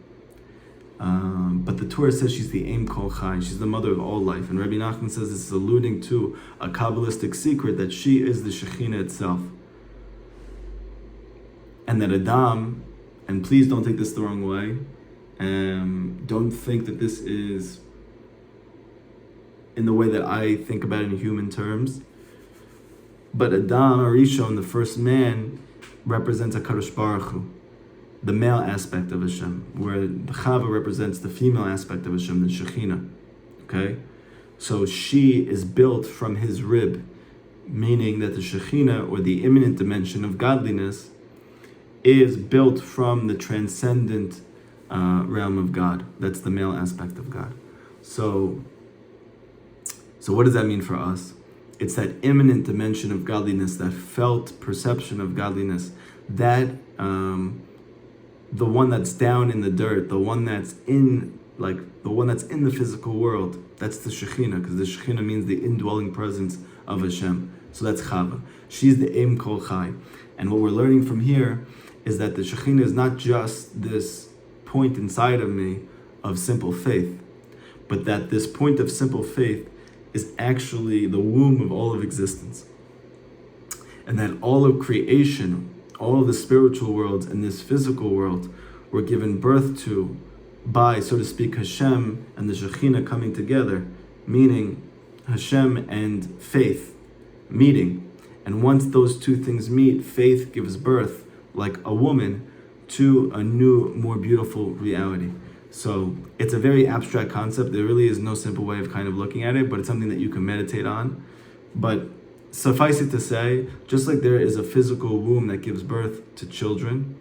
But the Torah says she's the Em Kol Chai, she's the mother of all life. And Rabbi Nachman says this is alluding to a Kabbalistic secret that she is the Shekhinah itself. And that Adam, and please don't take this the wrong way, don't think that this is in the way that I think about it in human terms. But Adam, Arishon, the first man, represents HaKadosh Baruch Hu, the male aspect of Hashem, where the Chava represents the female aspect of Hashem, the Shekhinah. Okay? So she is built from his rib, meaning that the Shekhinah, or the imminent dimension of godliness, is built from the transcendent realm of God. That's the male aspect of God. So what does that mean for us? It's that imminent dimension of godliness, that felt perception of godliness, that the one that's down in the dirt, the one that's in the physical world. That's the Shekhinah, because the Shekhinah means the indwelling presence of Hashem. So that's Chava. She's the Em Kol Chai. And what we're learning from here is that the Shekhinah is not just this point inside of me of simple faith, but that this point of simple faith is actually the womb of all of existence. And that all of creation, all of the spiritual worlds and this physical world were given birth to by, so to speak, Hashem and the Shekhinah coming together, meaning Hashem and faith meeting. And once those two things meet, faith gives birth, like a woman, to a new, more beautiful reality. So it's a very abstract concept. There really is no simple way of kind of looking at it, but it's something that you can meditate on. But suffice it to say, just like there is a physical womb that gives birth to children,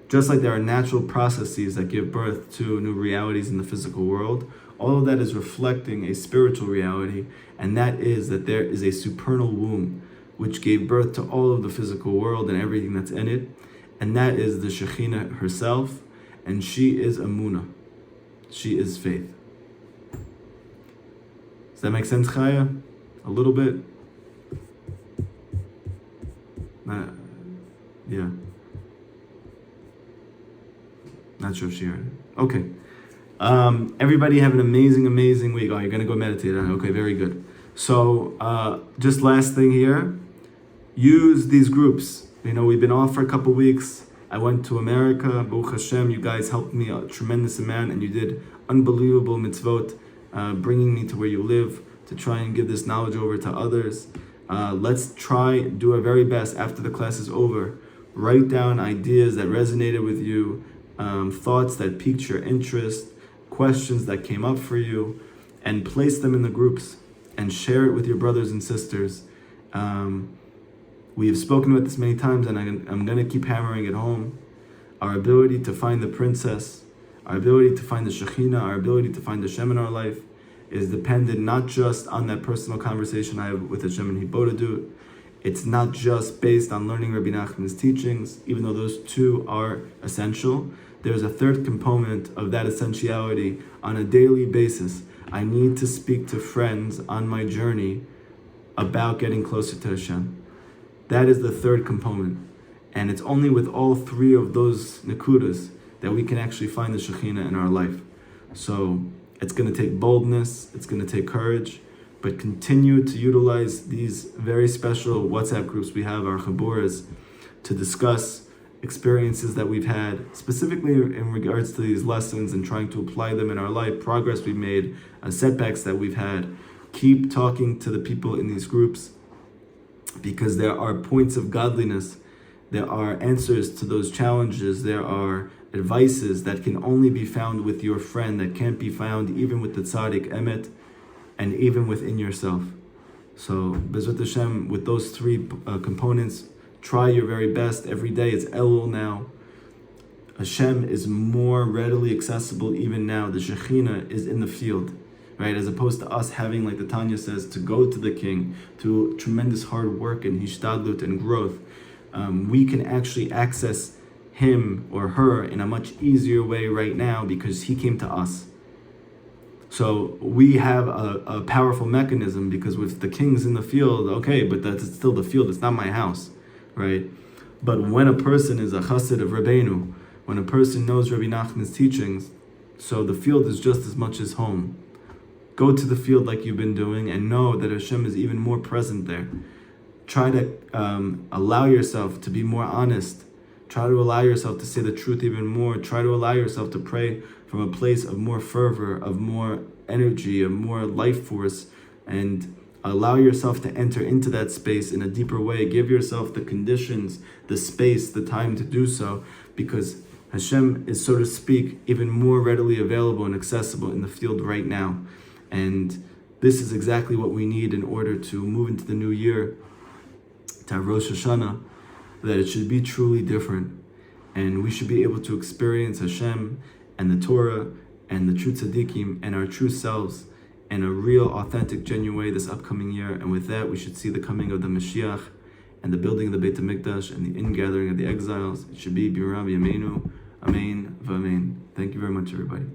just like there are natural processes that give birth to new realities in the physical world, all of that is reflecting a spiritual reality, and that is that there is a supernal womb which gave birth to all of the physical world and everything that's in it, and that is the Shekhinah herself, and she is emunah. She is faith. Does that make sense, Chaya? A little bit? Yeah. Not sure if she heard it. Okay. Everybody have an amazing week. Oh, you're going to go meditate on it. Okay, very good. So, just last thing here. Use these groups. You know, we've been off for a couple weeks. I went to America. Baruch Hashem, you guys helped me a tremendous amount, and you did unbelievable mitzvot, bringing me to where you live to try and give this knowledge over to others. Let's try, do our very best after the class is over. Write down ideas that resonated with you, thoughts that piqued your interest, questions that came up for you, and place them in the groups and share it with your brothers and sisters. We have spoken about this many times, and I'm going to keep hammering it home. Our ability to find the princess, our ability to find the Shekhinah, our ability to find Hashem in our life is dependent not just on that personal conversation I have with Hashem and Hibodadut. It's not just based on learning Rabbi Nachman's teachings, even though those two are essential. There's a third component of that essentiality on a daily basis. I need to speak to friends on my journey about getting closer to Hashem. That is the third component. And it's only with all three of those nekudas that we can actually find the Shekhinah in our life. So it's going to take boldness, it's going to take courage, but continue to utilize these very special WhatsApp groups we have, our chaburas, to discuss experiences that we've had, specifically in regards to these lessons and trying to apply them in our life, progress we've made, setbacks that we've had. Keep talking to the people in these groups, because there are points of godliness, there are answers to those challenges, there are advices that can only be found with your friend, that can't be found even with the tzadik emet, and even within yourself. So, Bezrat Hashem, with those three components, try your very best every day. It's Elul now. Hashem is more readily accessible even now. The Shekhinah is in the field, right? As opposed to us having, like the Tanya says, to go to the king, to tremendous hard work and hishtadlut and growth. We can actually access him or her in a much easier way right now because he came to us. So we have a powerful mechanism, because with the king's in the field, okay, but that's still the field, it's not my house, right? But when a person is a chassid of Rabbeinu, when a person knows Rabbi Nachman's teachings, so the field is just as much as home. Go to the field like you've been doing and know that Hashem is even more present there. Try to allow yourself to be more honest. Try to allow yourself to say the truth even more. Try to allow yourself to pray from a place of more fervor, of more energy, of more life force, and allow yourself to enter into that space in a deeper way. Give yourself the conditions, the space, the time to do so, because Hashem is, so to speak, even more readily available and accessible in the field right now. And this is exactly what we need in order to move into the new year, to have Rosh Hashanah, that it should be truly different. And we should be able to experience Hashem and the Torah and the true tzaddikim and our true selves in a real, authentic, genuine way this upcoming year. And with that, we should see the coming of the Mashiach and the building of the Beit HaMikdash and the ingathering of the exiles. It should be B'Yirav Yameinu. Amen v'amen. Thank you very much, everybody.